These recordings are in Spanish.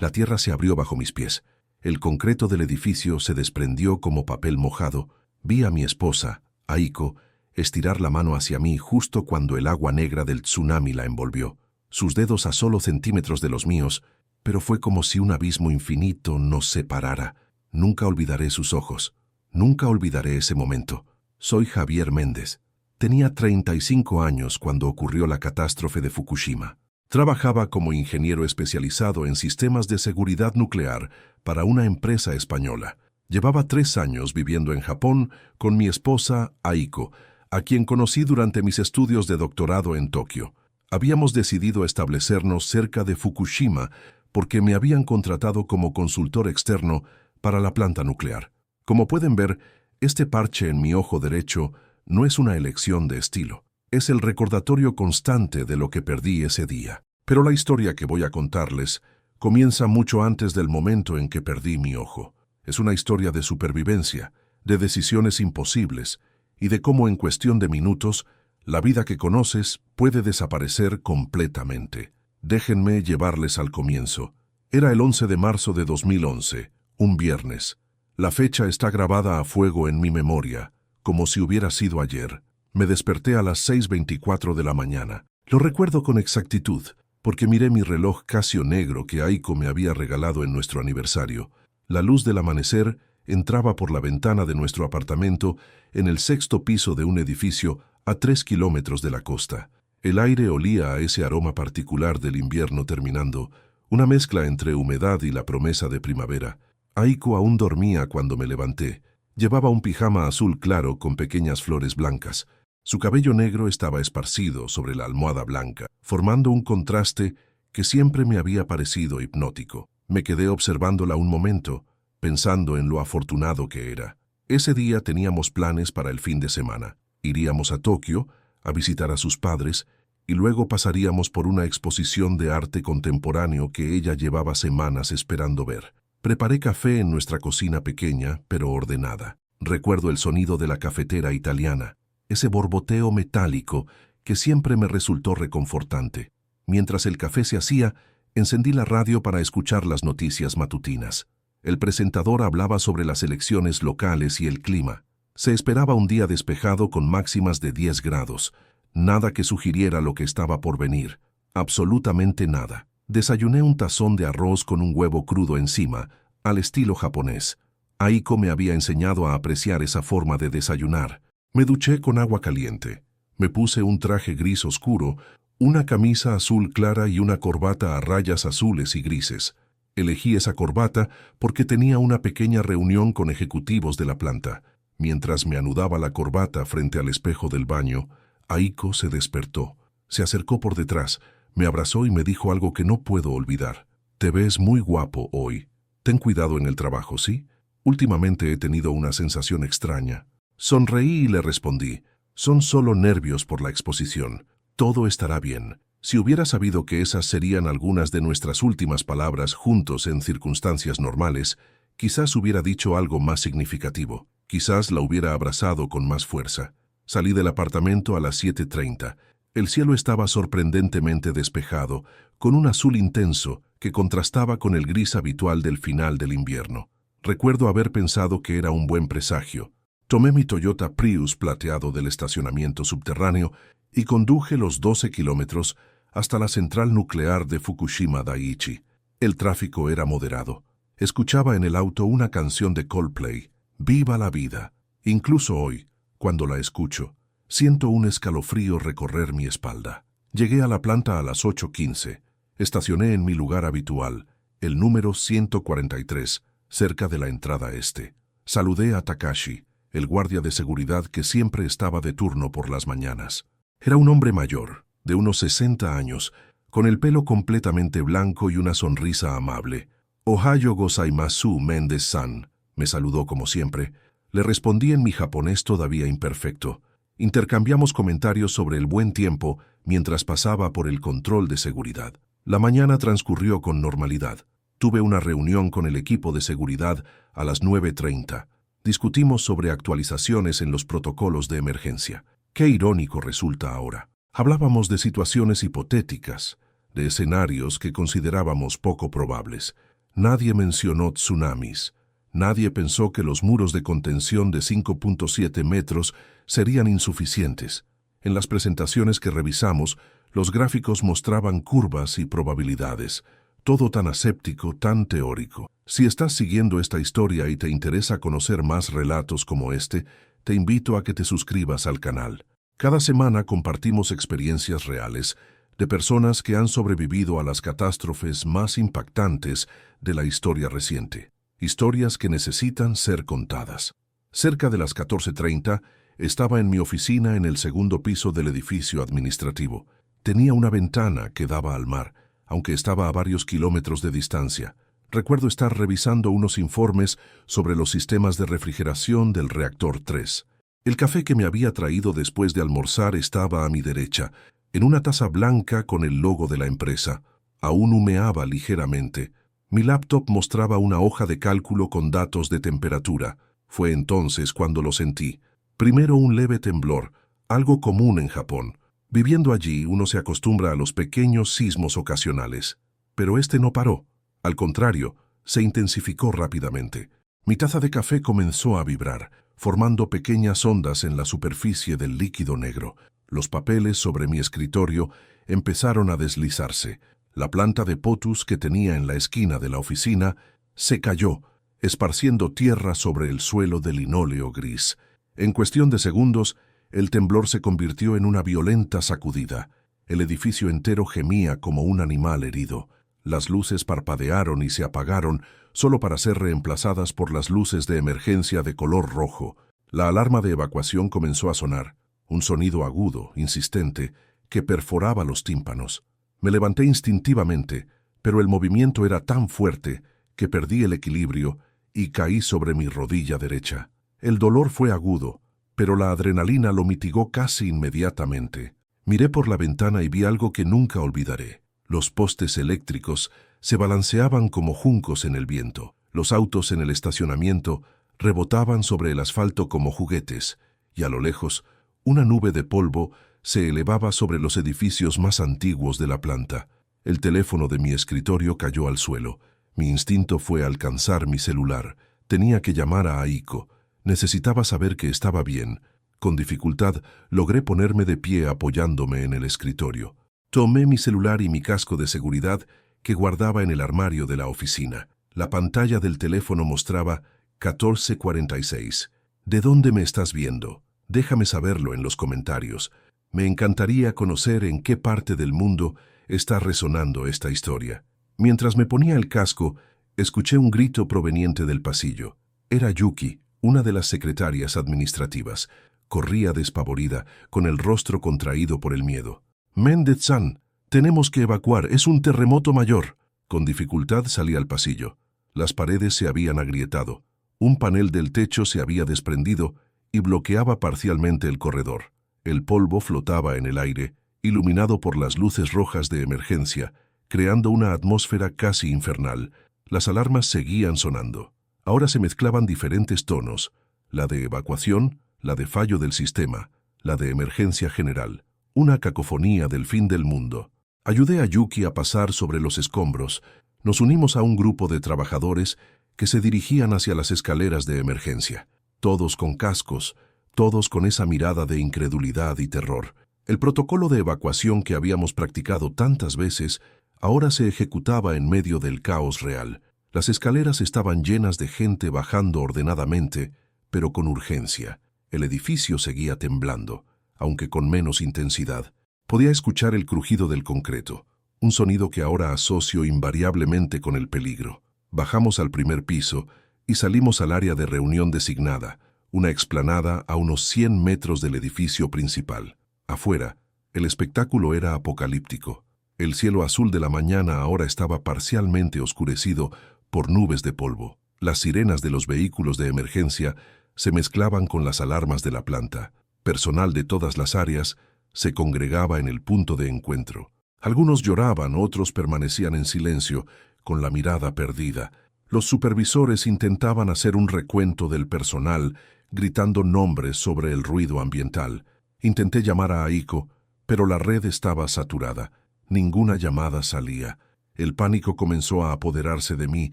La tierra se abrió bajo mis pies. El concreto del edificio se desprendió como papel mojado. Vi a mi esposa, Aiko, estirar la mano hacia mí justo cuando el agua negra del tsunami la envolvió. Sus dedos a solo centímetros de los míos, pero fue como si un abismo infinito nos separara. Nunca olvidaré sus ojos. Nunca olvidaré ese momento. Soy Javier Méndez. Tenía 35 años cuando ocurrió la catástrofe de Fukushima. Trabajaba como ingeniero especializado en sistemas de seguridad nuclear para una empresa española. Llevaba 3 años viviendo en Japón con mi esposa, Aiko, a quien conocí durante mis estudios de doctorado en Tokio. Habíamos decidido establecernos cerca de Fukushima porque me habían contratado como consultor externo para la planta nuclear. Como pueden ver, este parche en mi ojo derecho no es una elección de estilo. Es el recordatorio constante de lo que perdí ese día. Pero la historia que voy a contarles comienza mucho antes del momento en que perdí mi ojo. Es una historia de supervivencia, de decisiones imposibles y de cómo en cuestión de minutos la vida que conoces puede desaparecer completamente. Déjenme llevarles al comienzo. Era el 11 de marzo de 2011, un viernes. La fecha está grabada a fuego en mi memoria, como si hubiera sido ayer. Me desperté a las 6:24 de la mañana. Lo recuerdo con exactitud, porque miré mi reloj Casio negro que Aiko me había regalado en nuestro aniversario. La luz del amanecer entraba por la ventana de nuestro apartamento en el 6º piso de un edificio a 3 kilómetros de la costa. El aire olía a ese aroma particular del invierno terminando, una mezcla entre humedad y la promesa de primavera. Aiko aún dormía cuando me levanté. Llevaba un pijama azul claro con pequeñas flores blancas. Su cabello negro estaba esparcido sobre la almohada blanca, formando un contraste que siempre me había parecido hipnótico. Me quedé observándola un momento, pensando en lo afortunado que era. Ese día teníamos planes para el fin de semana. Iríamos a Tokio, a visitar a sus padres, y luego pasaríamos por una exposición de arte contemporáneo que ella llevaba semanas esperando ver. Preparé café en nuestra cocina pequeña, pero ordenada. Recuerdo el sonido de la cafetera italiana, ese borboteo metálico que siempre me resultó reconfortante. Mientras el café se hacía, encendí la radio para escuchar las noticias matutinas. El presentador hablaba sobre las elecciones locales y el clima. Se esperaba un día despejado con máximas de 10 grados. Nada que sugiriera lo que estaba por venir. Absolutamente nada. Desayuné un tazón de arroz con un huevo crudo encima, al estilo japonés. Aiko me había enseñado a apreciar esa forma de desayunar. Me duché con agua caliente. Me puse un traje gris oscuro, una camisa azul clara y una corbata a rayas azules y grises. Elegí esa corbata porque tenía una pequeña reunión con ejecutivos de la planta. Mientras me anudaba la corbata frente al espejo del baño, Aiko se despertó. Se acercó por detrás, me abrazó y me dijo algo que no puedo olvidar. Te ves muy guapo hoy. Ten cuidado en el trabajo, ¿sí? Últimamente he tenido una sensación extraña. Sonreí y le respondí, son solo nervios por la exposición. Todo estará bien. Si hubiera sabido que esas serían algunas de nuestras últimas palabras juntos en circunstancias normales, quizás hubiera dicho algo más significativo. Quizás la hubiera abrazado con más fuerza. Salí del apartamento a las 7:30. El cielo estaba sorprendentemente despejado, con un azul intenso que contrastaba con el gris habitual del final del invierno. Recuerdo haber pensado que era un buen presagio. Tomé mi Toyota Prius plateado del estacionamiento subterráneo y conduje los 12 kilómetros hasta la central nuclear de Fukushima Daiichi. El tráfico era moderado. Escuchaba en el auto una canción de Coldplay, Viva la vida. Incluso hoy, cuando la escucho, siento un escalofrío recorrer mi espalda. Llegué a la planta a las 8:15. Estacioné en mi lugar habitual, el número 143, cerca de la entrada este. Saludé a Takashi, el guardia de seguridad que siempre estaba de turno por las mañanas. Era un hombre mayor, de unos 60 años, con el pelo completamente blanco y una sonrisa amable. Ohayo gozaimasu, Méndez-san, me saludó como siempre. Le respondí en mi japonés todavía imperfecto. Intercambiamos comentarios sobre el buen tiempo mientras pasaba por el control de seguridad. La mañana transcurrió con normalidad. Tuve una reunión con el equipo de seguridad a las 9:30. Discutimos sobre actualizaciones en los protocolos de emergencia. Qué irónico resulta ahora. Hablábamos de situaciones hipotéticas, de escenarios que considerábamos poco probables. Nadie mencionó tsunamis. Nadie pensó que los muros de contención de 5.7 metros serían insuficientes. En las presentaciones que revisamos, los gráficos mostraban curvas y probabilidades. Todo tan aséptico, tan teórico. Si estás siguiendo esta historia y te interesa conocer más relatos como este, te invito a que te suscribas al canal. Cada semana compartimos experiencias reales de personas que han sobrevivido a las catástrofes más impactantes de la historia reciente. Historias que necesitan ser contadas. Cerca de las 14:30, estaba en mi oficina en el segundo piso del edificio administrativo. Tenía una ventana que daba al mar, aunque estaba a varios kilómetros de distancia. Recuerdo estar revisando unos informes sobre los sistemas de refrigeración del reactor 3. El café que me había traído después de almorzar estaba a mi derecha, en una taza blanca con el logo de la empresa. Aún humeaba ligeramente. Mi laptop mostraba una hoja de cálculo con datos de temperatura. Fue entonces cuando lo sentí. Primero un leve temblor, algo común en Japón. Viviendo allí, uno se acostumbra a los pequeños sismos ocasionales. Pero este no paró. Al contrario, se intensificó rápidamente. Mi taza de café comenzó a vibrar, formando pequeñas ondas en la superficie del líquido negro. Los papeles sobre mi escritorio empezaron a deslizarse. La planta de potus que tenía en la esquina de la oficina se cayó, esparciendo tierra sobre el suelo de linóleo gris. En cuestión de segundos, el temblor se convirtió en una violenta sacudida. El edificio entero gemía como un animal herido. Las luces parpadearon y se apagaron, solo para ser reemplazadas por las luces de emergencia de color rojo. La alarma de evacuación comenzó a sonar, un sonido agudo, insistente, que perforaba los tímpanos. Me levanté instintivamente, pero el movimiento era tan fuerte que perdí el equilibrio y caí sobre mi rodilla derecha. El dolor fue agudo, pero la adrenalina lo mitigó casi inmediatamente. Miré por la ventana y vi algo que nunca olvidaré. Los postes eléctricos se balanceaban como juncos en el viento. Los autos en el estacionamiento rebotaban sobre el asfalto como juguetes, y a lo lejos, una nube de polvo se elevaba sobre los edificios más antiguos de la planta. El teléfono de mi escritorio cayó al suelo. Mi instinto fue alcanzar mi celular. Tenía que llamar a Aiko. Necesitaba saber que estaba bien. Con dificultad, logré ponerme de pie apoyándome en el escritorio. Tomé mi celular y mi casco de seguridad que guardaba en el armario de la oficina. La pantalla del teléfono mostraba 14:46. ¿De dónde me estás viendo? Déjame saberlo en los comentarios. Me encantaría conocer en qué parte del mundo está resonando esta historia. Mientras me ponía el casco, escuché un grito proveniente del pasillo. Era Yuki, una de las secretarias administrativas. Corría despavorida, con el rostro contraído por el miedo. «Méndez-san, tenemos que evacuar, es un terremoto mayor». Con dificultad salí al pasillo. Las paredes se habían agrietado. Un panel del techo se había desprendido y bloqueaba parcialmente el corredor. El polvo flotaba en el aire, iluminado por las luces rojas de emergencia, creando una atmósfera casi infernal. Las alarmas seguían sonando. Ahora se mezclaban diferentes tonos, la de evacuación, la de fallo del sistema, la de emergencia general, una cacofonía del fin del mundo. Ayudé a Yuki a pasar sobre los escombros. Nos unimos a un grupo de trabajadores que se dirigían hacia las escaleras de emergencia, todos con cascos, todos con esa mirada de incredulidad y terror. El protocolo de evacuación que habíamos practicado tantas veces ahora se ejecutaba en medio del caos real. Las escaleras estaban llenas de gente bajando ordenadamente, pero con urgencia. El edificio seguía temblando, aunque con menos intensidad. Podía escuchar el crujido del concreto, un sonido que ahora asocio invariablemente con el peligro. Bajamos al primer piso y salimos al área de reunión designada, una explanada a unos 100 metros del edificio principal. Afuera, el espectáculo era apocalíptico. El cielo azul de la mañana ahora estaba parcialmente oscurecido por nubes de polvo. Las sirenas de los vehículos de emergencia se mezclaban con las alarmas de la planta. Personal de todas las áreas se congregaba en el punto de encuentro. Algunos lloraban, otros permanecían en silencio, con la mirada perdida. Los supervisores intentaban hacer un recuento del personal, gritando nombres sobre el ruido ambiental. Intenté llamar a Aiko, pero la red estaba saturada. Ninguna llamada salía. El pánico comenzó a apoderarse de mí,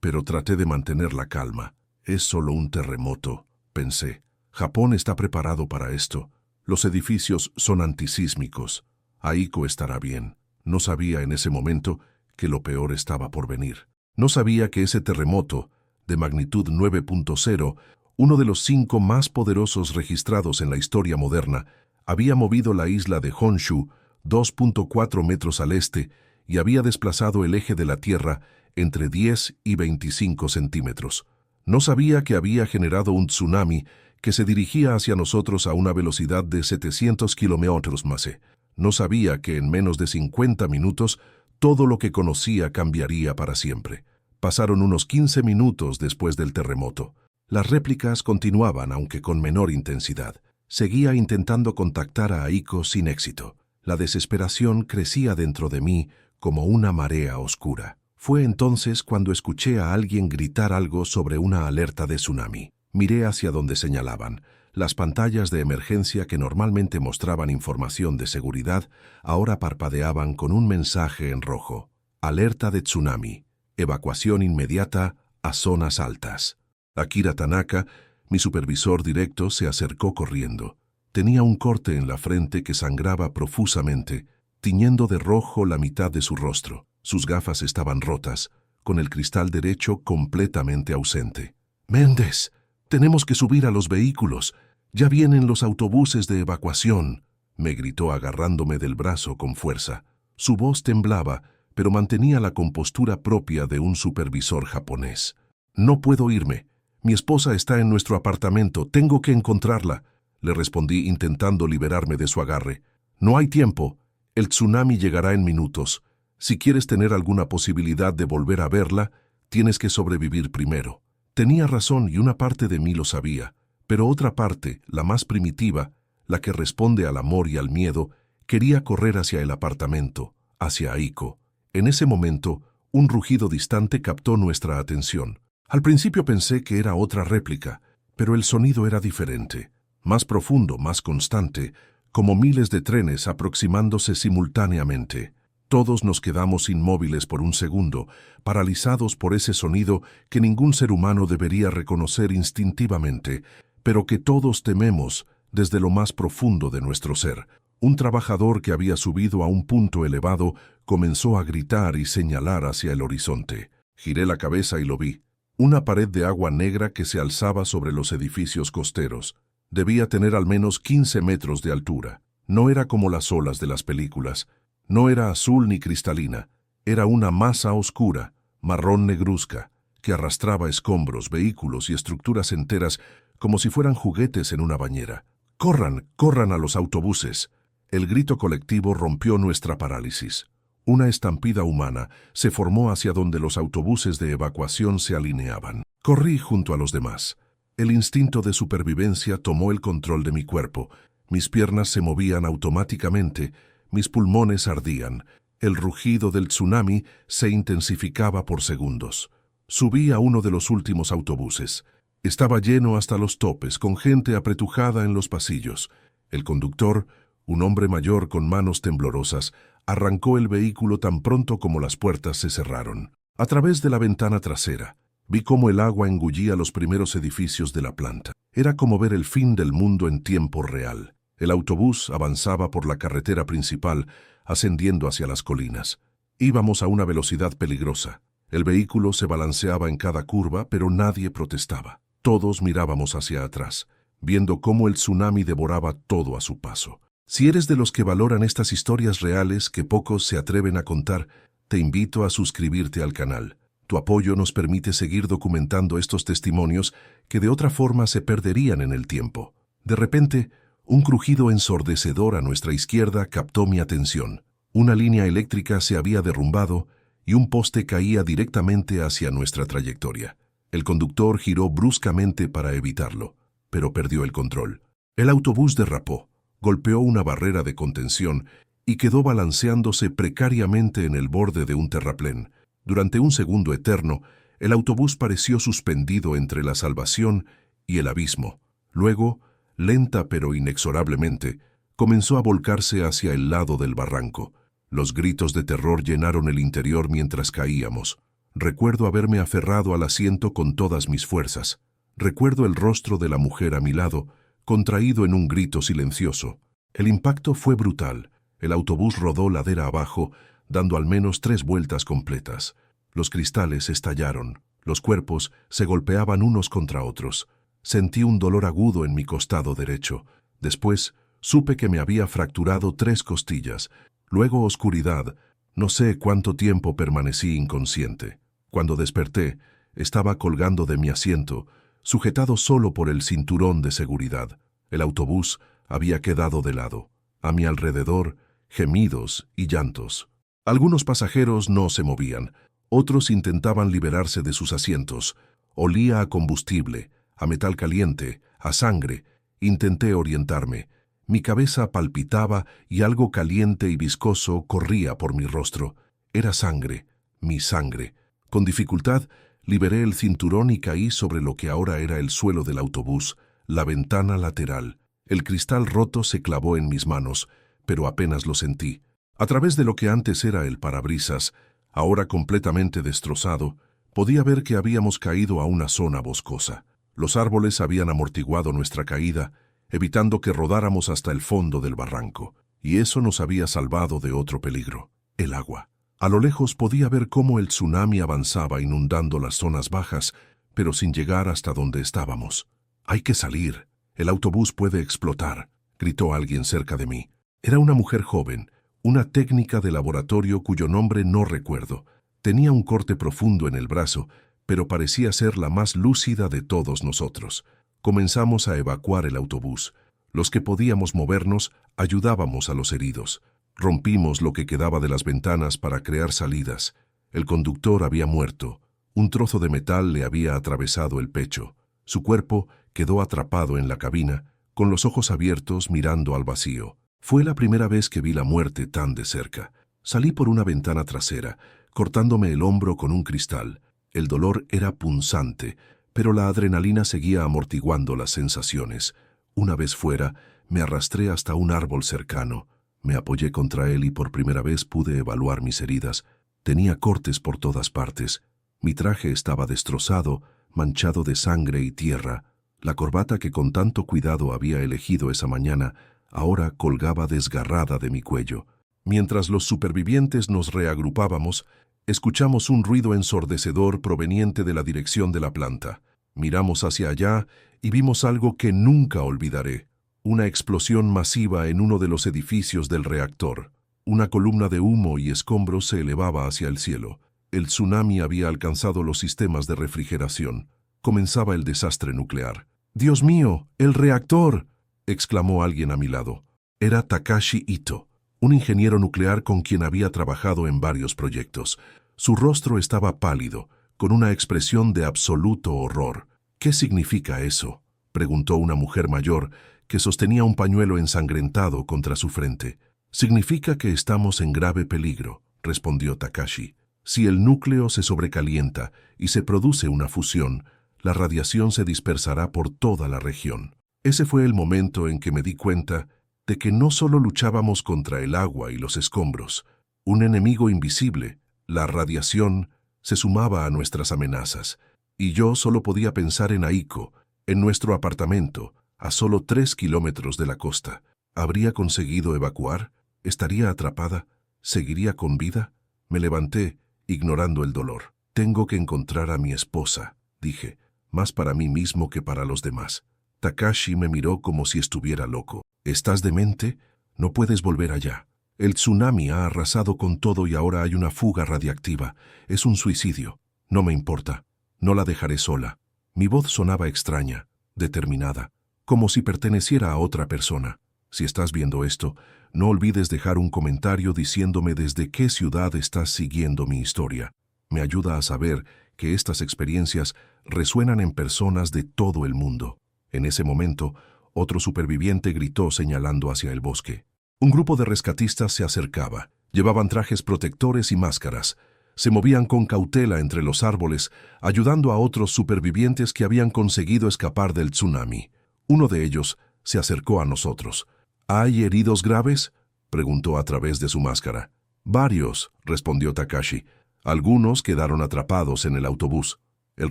pero traté de mantener la calma. Es solo un terremoto, pensé. Japón está preparado para esto. Los edificios son antisísmicos. Aiko estará bien. No sabía en ese momento que lo peor estaba por venir. No sabía que ese terremoto, de magnitud 9.0, uno de los 5 más poderosos registrados en la historia moderna, había movido la isla de Honshu 2.4 metros al este y había desplazado el eje de la Tierra entre 10 y 25 centímetros. No sabía que había generado un tsunami que se dirigía hacia nosotros a una velocidad de 700 km/h. No sabía que en menos de 50 minutos todo lo que conocía cambiaría para siempre. Pasaron unos 15 minutos después del terremoto. Las réplicas continuaban, aunque con menor intensidad. Seguía intentando contactar a Aiko sin éxito. La desesperación crecía dentro de mí como una marea oscura. Fue entonces cuando escuché a alguien gritar algo sobre una alerta de tsunami. Miré hacia donde señalaban. Las pantallas de emergencia que normalmente mostraban información de seguridad ahora parpadeaban con un mensaje en rojo. Alerta de tsunami. Evacuación inmediata a zonas altas. Akira Tanaka, mi supervisor directo, se acercó corriendo. Tenía un corte en la frente que sangraba profusamente, tiñendo de rojo la mitad de su rostro. Sus gafas estaban rotas, con el cristal derecho completamente ausente. «Méndez, tenemos que subir a los vehículos. Ya vienen los autobuses de evacuación», me gritó agarrándome del brazo con fuerza. Su voz temblaba, pero mantenía la compostura propia de un supervisor japonés. «No puedo irme. Mi esposa está en nuestro apartamento. Tengo que encontrarla», le respondí intentando liberarme de su agarre. «No hay tiempo. El tsunami llegará en minutos. Si quieres tener alguna posibilidad de volver a verla, tienes que sobrevivir primero». Tenía razón y una parte de mí lo sabía, pero otra parte, la más primitiva, la que responde al amor y al miedo, quería correr hacia el apartamento, hacia Aiko. En ese momento, un rugido distante captó nuestra atención. Al principio pensé que era otra réplica, pero el sonido era diferente, más profundo, más constante, como miles de trenes aproximándose simultáneamente. Todos nos quedamos inmóviles por un segundo, paralizados por ese sonido que ningún ser humano debería reconocer instintivamente, pero que todos tememos desde lo más profundo de nuestro ser. Un trabajador que había subido a un punto elevado comenzó a gritar y señalar hacia el horizonte. Giré la cabeza y lo vi. Una pared de agua negra que se alzaba sobre los edificios costeros. Debía tener al menos 15 metros de altura. No era como las olas de las películas. No era azul ni cristalina. Era una masa oscura, marrón negruzca, que arrastraba escombros, vehículos y estructuras enteras como si fueran juguetes en una bañera. «¡Corran, corran a los autobuses!». El grito colectivo rompió nuestra parálisis. Una estampida humana se formó hacia donde los autobuses de evacuación se alineaban. Corrí junto a los demás. El instinto de supervivencia tomó el control de mi cuerpo. Mis piernas se movían automáticamente, mis pulmones ardían. El rugido del tsunami se intensificaba por segundos. Subí a uno de los últimos autobuses. Estaba lleno hasta los topes, con gente apretujada en los pasillos. El conductor, un hombre mayor con manos temblorosas, arrancó el vehículo tan pronto como las puertas se cerraron. A través de la ventana trasera, vi cómo el agua engullía los primeros edificios de la planta. Era como ver el fin del mundo en tiempo real. El autobús avanzaba por la carretera principal, ascendiendo hacia las colinas. Íbamos a una velocidad peligrosa. El vehículo se balanceaba en cada curva, pero nadie protestaba. Todos mirábamos hacia atrás, viendo cómo el tsunami devoraba todo a su paso. Si eres de los que valoran estas historias reales que pocos se atreven a contar, te invito a suscribirte al canal. Tu apoyo nos permite seguir documentando estos testimonios que de otra forma se perderían en el tiempo. De repente, un crujido ensordecedor a nuestra izquierda captó mi atención. Una línea eléctrica se había derrumbado y un poste caía directamente hacia nuestra trayectoria. El conductor giró bruscamente para evitarlo, pero perdió el control. El autobús derrapó, golpeó una barrera de contención y quedó balanceándose precariamente en el borde de un terraplén. Durante un segundo eterno, el autobús pareció suspendido entre la salvación y el abismo. Luego, lenta pero inexorablemente, comenzó a volcarse hacia el lado del barranco. Los gritos de terror llenaron el interior mientras caíamos. Recuerdo haberme aferrado al asiento con todas mis fuerzas. Recuerdo el rostro de la mujer a mi lado, contraído en un grito silencioso. El impacto fue brutal. El autobús rodó ladera abajo, dando al menos 3 vueltas completas. Los cristales estallaron. Los cuerpos se golpeaban unos contra otros. Sentí un dolor agudo en mi costado derecho. Después, supe que me había fracturado 3 costillas. Luego oscuridad. No sé cuánto tiempo permanecí inconsciente. Cuando desperté, estaba colgando de mi asiento, sujetado solo por el cinturón de seguridad. El autobús había quedado de lado. A mi alrededor, gemidos y llantos. Algunos pasajeros no se movían. Otros intentaban liberarse de sus asientos. Olía a combustible, a metal caliente, a sangre. Intenté orientarme. Mi cabeza palpitaba y algo caliente y viscoso corría por mi rostro. Era sangre, mi sangre. Con dificultad, liberé el cinturón y caí sobre lo que ahora era el suelo del autobús, la ventana lateral. El cristal roto se clavó en mis manos, pero apenas lo sentí. A través de lo que antes era el parabrisas, ahora completamente destrozado, podía ver que habíamos caído a una zona boscosa. Los árboles habían amortiguado nuestra caída, evitando que rodáramos hasta el fondo del barranco, y eso nos había salvado de otro peligro, el agua. A lo lejos podía ver cómo el tsunami avanzaba inundando las zonas bajas, pero sin llegar hasta donde estábamos. «Hay que salir. El autobús puede explotar», gritó alguien cerca de mí. Era una mujer joven, una técnica de laboratorio cuyo nombre no recuerdo. Tenía un corte profundo en el brazo, pero parecía ser la más lúcida de todos nosotros. Comenzamos a evacuar el autobús. Los que podíamos movernos ayudábamos a los heridos. Rompimos lo que quedaba de las ventanas para crear salidas. El conductor había muerto. Un trozo de metal le había atravesado el pecho. Su cuerpo quedó atrapado en la cabina, con los ojos abiertos mirando al vacío. Fue la primera vez que vi la muerte tan de cerca. Salí por una ventana trasera, cortándome el hombro con un cristal. El dolor era punzante, pero la adrenalina seguía amortiguando las sensaciones. Una vez fuera, me arrastré hasta un árbol cercano. Me apoyé contra él y por primera vez pude evaluar mis heridas. Tenía cortes por todas partes. Mi traje estaba destrozado, manchado de sangre y tierra. La corbata que con tanto cuidado había elegido esa mañana ahora colgaba desgarrada de mi cuello. Mientras los supervivientes nos reagrupábamos, escuchamos un ruido ensordecedor proveniente de la dirección de la planta. Miramos hacia allá y vimos algo que nunca olvidaré. Una explosión masiva en uno de los edificios del reactor. Una columna de humo y escombros se elevaba hacia el cielo. El tsunami había alcanzado los sistemas de refrigeración. Comenzaba el desastre nuclear. «¡Dios mío, el reactor!», exclamó alguien a mi lado. Era Takashi Ito, un ingeniero nuclear con quien había trabajado en varios proyectos. Su rostro estaba pálido, con una expresión de absoluto horror. «¿Qué significa eso?», preguntó una mujer mayor que sostenía un pañuelo ensangrentado contra su frente. «Significa que estamos en grave peligro», respondió Takashi. «Si el núcleo se sobrecalienta y se produce una fusión, la radiación se dispersará por toda la región». Ese fue el momento en que me di cuenta de que no solo luchábamos contra el agua y los escombros. Un enemigo invisible, la radiación, se sumaba a nuestras amenazas. Y yo solo podía pensar en Aiko, en nuestro apartamento, a solo 3 kilómetros de la costa. ¿Habría conseguido evacuar? ¿Estaría atrapada? ¿Seguiría con vida? Me levanté, ignorando el dolor. «Tengo que encontrar a mi esposa», dije, más para mí mismo que para los demás. Takashi me miró como si estuviera loco. «¿Estás demente? No puedes volver allá. El tsunami ha arrasado con todo y ahora hay una fuga radiactiva. Es un suicidio. No me importa. No la dejaré sola». Mi voz sonaba extraña, determinada, como si perteneciera a otra persona. «Si estás viendo esto, no olvides dejar un comentario diciéndome desde qué ciudad estás siguiendo mi historia. Me ayuda a saber que estas experiencias resuenan en personas de todo el mundo». En ese momento, otro superviviente gritó señalando hacia el bosque. Un grupo de rescatistas se acercaba. Llevaban trajes protectores y máscaras. Se movían con cautela entre los árboles, ayudando a otros supervivientes que habían conseguido escapar del tsunami. Uno de ellos se acercó a nosotros. «¿Hay heridos graves?», preguntó a través de su máscara. «Varios», respondió Takashi. Algunos quedaron atrapados en el autobús. El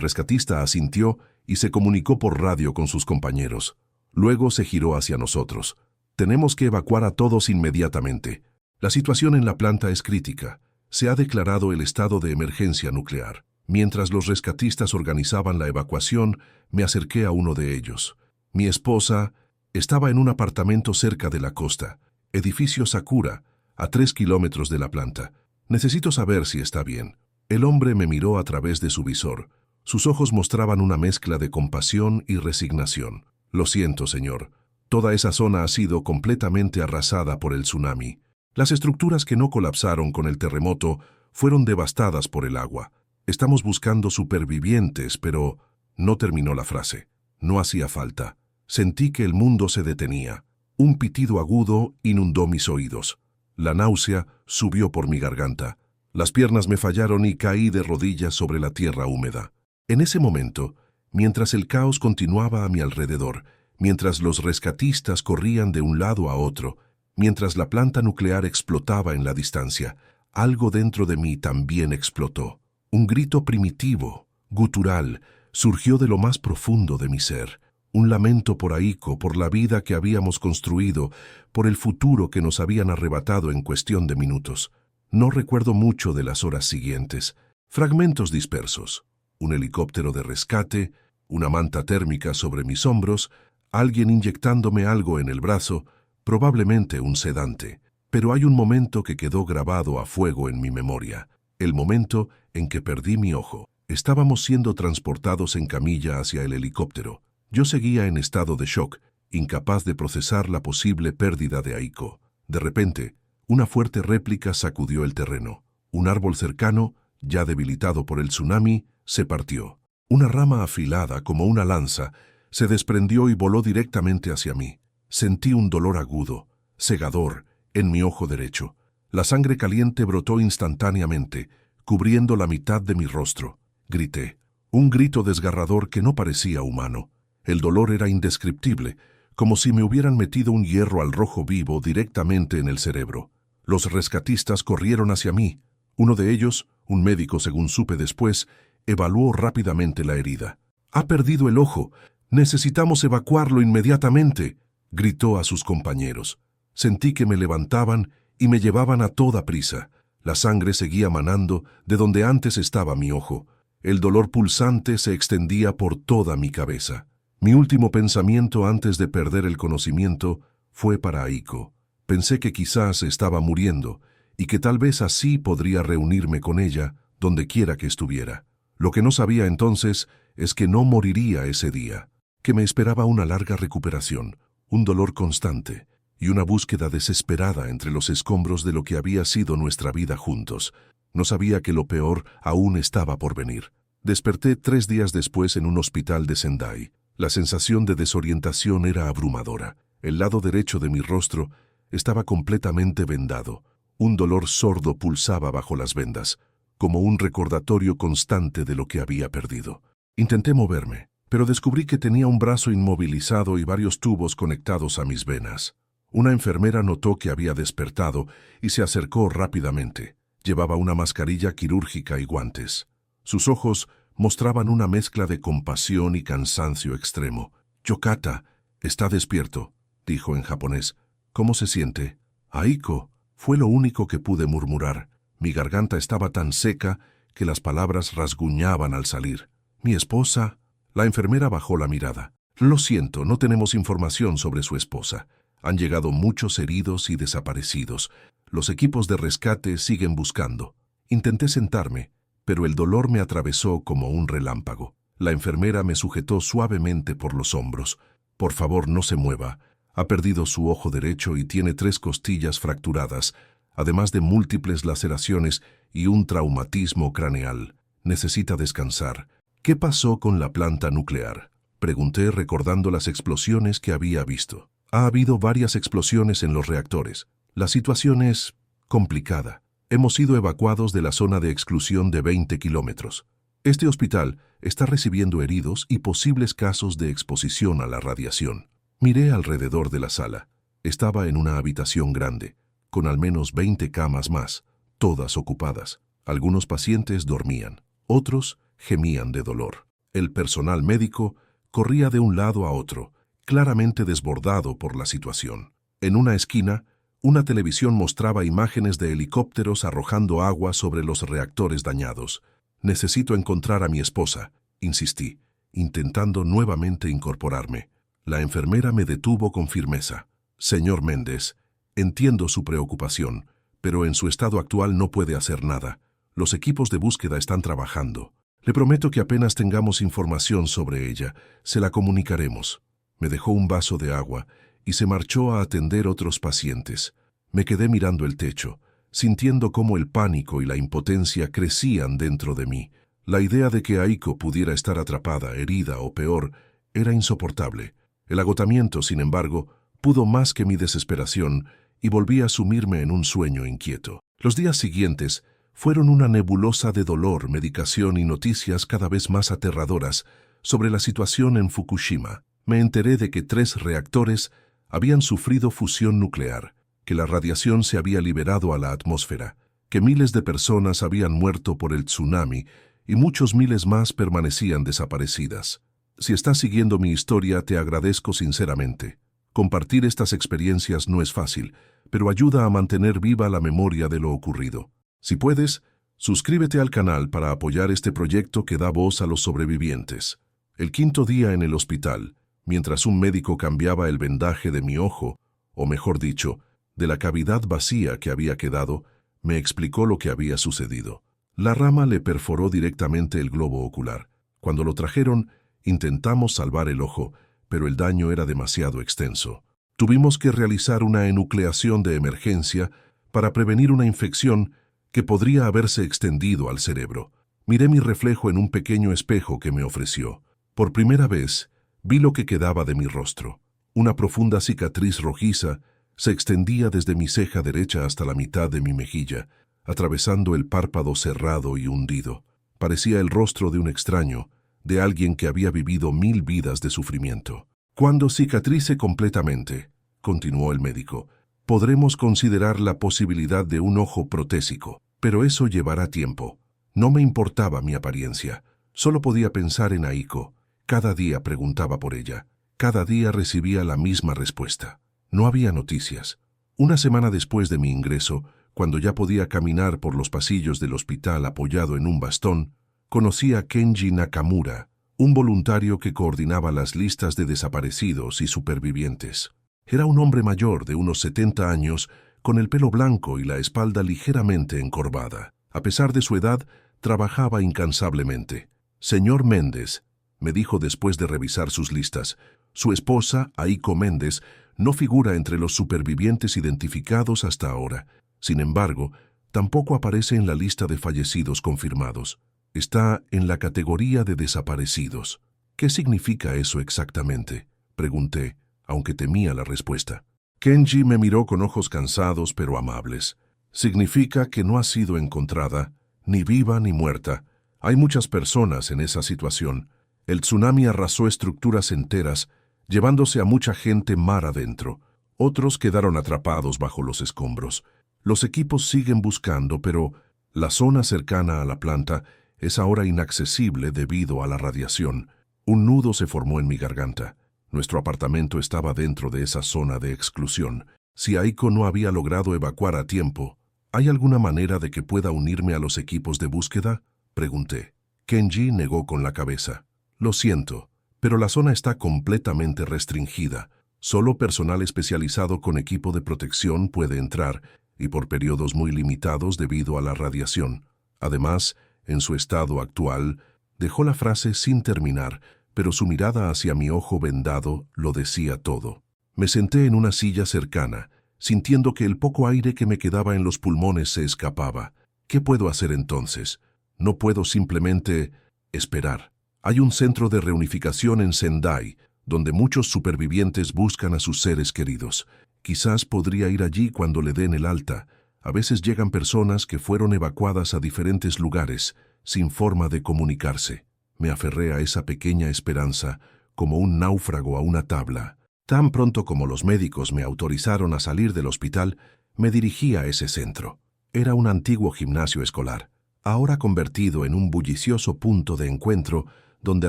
rescatista asintió y se comunicó por radio con sus compañeros. Luego se giró hacia nosotros. Tenemos que evacuar a todos inmediatamente. La situación en la planta es crítica. Se ha declarado el estado de emergencia nuclear. Mientras los rescatistas organizaban la evacuación, me acerqué a uno de ellos. Mi esposa estaba en un apartamento cerca de la costa, edificio Sakura, a 3 kilómetros de la planta. Necesito saber si está bien. El hombre me miró a través de su visor. Sus ojos mostraban una mezcla de compasión y resignación. Lo siento, señor. Toda esa zona ha sido completamente arrasada por el tsunami. Las estructuras que no colapsaron con el terremoto fueron devastadas por el agua. Estamos buscando supervivientes, pero no terminó la frase. No hacía falta. Sentí que el mundo se detenía. Un pitido agudo inundó mis oídos. La náusea subió por mi garganta. Las piernas me fallaron y caí de rodillas sobre la tierra húmeda. En ese momento, mientras el caos continuaba a mi alrededor, mientras los rescatistas corrían de un lado a otro, mientras la planta nuclear explotaba en la distancia, algo dentro de mí también explotó. Un grito primitivo, gutural, surgió de lo más profundo de mi ser. Un lamento por Aiko, por la vida que habíamos construido, por el futuro que nos habían arrebatado en cuestión de minutos. No recuerdo mucho de las horas siguientes. Fragmentos dispersos. Un helicóptero de rescate, una manta térmica sobre mis hombros, alguien inyectándome algo en el brazo, probablemente un sedante. Pero hay un momento que quedó grabado a fuego en mi memoria. El momento en que perdí mi ojo. Estábamos siendo transportados en camilla hacia el helicóptero. Yo seguía en estado de shock, incapaz de procesar la posible pérdida de Aiko. De repente, una fuerte réplica sacudió el terreno. Un árbol cercano, ya debilitado por el tsunami, se partió. Una rama afilada como una lanza se desprendió y voló directamente hacia mí. Sentí un dolor agudo, cegador, en mi ojo derecho. La sangre caliente brotó instantáneamente, cubriendo la mitad de mi rostro. Grité. Un grito desgarrador que no parecía humano. El dolor era indescriptible, como si me hubieran metido un hierro al rojo vivo directamente en el cerebro. Los rescatistas corrieron hacia mí. Uno de ellos, un médico según supe después, evaluó rápidamente la herida. «¡Ha perdido el ojo! ¡Necesitamos evacuarlo inmediatamente!», gritó a sus compañeros. Sentí que me levantaban y me llevaban a toda prisa. La sangre seguía manando de donde antes estaba mi ojo. El dolor pulsante se extendía por toda mi cabeza. Mi último pensamiento antes de perder el conocimiento fue para Aiko. Pensé que quizás estaba muriendo y que tal vez así podría reunirme con ella donde quiera que estuviera. Lo que no sabía entonces es que no moriría ese día, que me esperaba una larga recuperación, un dolor constante y una búsqueda desesperada entre los escombros de lo que había sido nuestra vida juntos. No sabía que lo peor aún estaba por venir. Desperté 3 días después en un hospital de Sendai. La sensación de desorientación era abrumadora. El lado derecho de mi rostro estaba completamente vendado. Un dolor sordo pulsaba bajo las vendas, como un recordatorio constante de lo que había perdido. Intenté moverme, pero descubrí que tenía un brazo inmovilizado y varios tubos conectados a mis venas. Una enfermera notó que había despertado y se acercó rápidamente. Llevaba una mascarilla quirúrgica y guantes. Sus ojos mostraban una mezcla de compasión y cansancio extremo. «Yokata, está despierto», dijo en japonés. «¿Cómo se siente?» «Aiko», fue lo único que pude murmurar. Mi garganta estaba tan seca que las palabras rasguñaban al salir. «¿Mi esposa?» La enfermera bajó la mirada. «Lo siento, no tenemos información sobre su esposa. Han llegado muchos heridos y desaparecidos. Los equipos de rescate siguen buscando». Intenté sentarme, pero el dolor me atravesó como un relámpago. La enfermera me sujetó suavemente por los hombros. «Por favor, no se mueva. Ha perdido su ojo derecho y tiene 3 costillas fracturadas, además de múltiples laceraciones y un traumatismo craneal. Necesita descansar». «¿Qué pasó con la planta nuclear?», pregunté recordando las explosiones que había visto. «Ha habido varias explosiones en los reactores. La situación es complicada. Hemos sido evacuados de la zona de exclusión de 20 kilómetros. Este hospital está recibiendo heridos y posibles casos de exposición a la radiación». Miré alrededor de la sala. Estaba en una habitación grande, con al menos 20 camas más, todas ocupadas. Algunos pacientes dormían, otros gemían de dolor. El personal médico corría de un lado a otro, claramente desbordado por la situación. En una esquina, una televisión mostraba imágenes de helicópteros arrojando agua sobre los reactores dañados. «Necesito encontrar a mi esposa», insistí, intentando nuevamente incorporarme. La enfermera me detuvo con firmeza. «Señor Méndez, entiendo su preocupación, pero en su estado actual no puede hacer nada. Los equipos de búsqueda están trabajando. Le prometo que apenas tengamos información sobre ella, se la comunicaremos». Me dejó un vaso de agua y se marchó a atender otros pacientes. Me quedé mirando el techo, sintiendo cómo el pánico y la impotencia crecían dentro de mí. La idea de que Aiko pudiera estar atrapada, herida o peor, era insoportable. El agotamiento, sin embargo, pudo más que mi desesperación y volví a sumirme en un sueño inquieto. Los días siguientes fueron una nebulosa de dolor, medicación y noticias cada vez más aterradoras sobre la situación en Fukushima. Me enteré de que 3 reactores habían sufrido fusión nuclear, que la radiación se había liberado a la atmósfera, que miles de personas habían muerto por el tsunami y muchos miles más permanecían desaparecidas. Si estás siguiendo mi historia, te agradezco sinceramente. Compartir estas experiencias no es fácil, pero ayuda a mantener viva la memoria de lo ocurrido. Si puedes, suscríbete al canal para apoyar este proyecto que da voz a los sobrevivientes. El 5.º día en el hospital, mientras un médico cambiaba el vendaje de mi ojo, o mejor dicho, de la cavidad vacía que había quedado, me explicó lo que había sucedido. La rama le perforó directamente el globo ocular. Cuando lo trajeron, intentamos salvar el ojo, pero el daño era demasiado extenso. Tuvimos que realizar una enucleación de emergencia para prevenir una infección que podría haberse extendido al cerebro. Miré mi reflejo en un pequeño espejo que me ofreció. Por primera vez, vi lo que quedaba de mi rostro. Una profunda cicatriz rojiza se extendía desde mi ceja derecha hasta la mitad de mi mejilla, atravesando el párpado cerrado y hundido. Parecía el rostro de un extraño, de alguien que había vivido 1000 vidas de sufrimiento. «Cuando cicatrice completamente», continuó el médico, «podremos considerar la posibilidad de un ojo protésico, pero eso llevará tiempo». No me importaba mi apariencia, solo podía pensar en Aiko. Cada día preguntaba por ella. Cada día recibía la misma respuesta. No había noticias. Una semana después de mi ingreso, cuando ya podía caminar por los pasillos del hospital apoyado en un bastón, conocí a Kenji Nakamura, un voluntario que coordinaba las listas de desaparecidos y supervivientes. Era un hombre mayor de unos 70 años, con el pelo blanco y la espalda ligeramente encorvada. A pesar de su edad, trabajaba incansablemente. «Señor Méndez», me dijo después de revisar sus listas, «su esposa, Aiko Méndez, no figura entre los supervivientes identificados hasta ahora. Sin embargo, tampoco aparece en la lista de fallecidos confirmados. Está en la categoría de desaparecidos». «¿Qué significa eso exactamente?», pregunté, aunque temía la respuesta. Kenji me miró con ojos cansados pero amables. «Significa que no ha sido encontrada, ni viva ni muerta. Hay muchas personas en esa situación. El tsunami arrasó estructuras enteras, llevándose a mucha gente mar adentro. Otros quedaron atrapados bajo los escombros. Los equipos siguen buscando, pero la zona cercana a la planta es ahora inaccesible debido a la radiación». Un nudo se formó en mi garganta. Nuestro apartamento estaba dentro de esa zona de exclusión. Si Aiko no había logrado evacuar a tiempo, ¿hay alguna manera de que pueda unirme a los equipos de búsqueda?, pregunté. Kenji negó con la cabeza. «Lo siento, pero la zona está completamente restringida. Solo personal especializado con equipo de protección puede entrar, y por periodos muy limitados debido a la radiación. Además, en su estado actual», dejó la frase sin terminar, pero su mirada hacia mi ojo vendado lo decía todo. Me senté en una silla cercana, sintiendo que el poco aire que me quedaba en los pulmones se escapaba. ¿Qué puedo hacer entonces? No puedo simplemente esperar. Hay un centro de reunificación en Sendai, donde muchos supervivientes buscan a sus seres queridos. Quizás podría ir allí cuando le den el alta. A veces llegan personas que fueron evacuadas a diferentes lugares, sin forma de comunicarse. Me aferré a esa pequeña esperanza, como un náufrago a una tabla. Tan pronto como los médicos me autorizaron a salir del hospital, me dirigí a ese centro. Era un antiguo gimnasio escolar. ahora convertido en un bullicioso punto de encuentro donde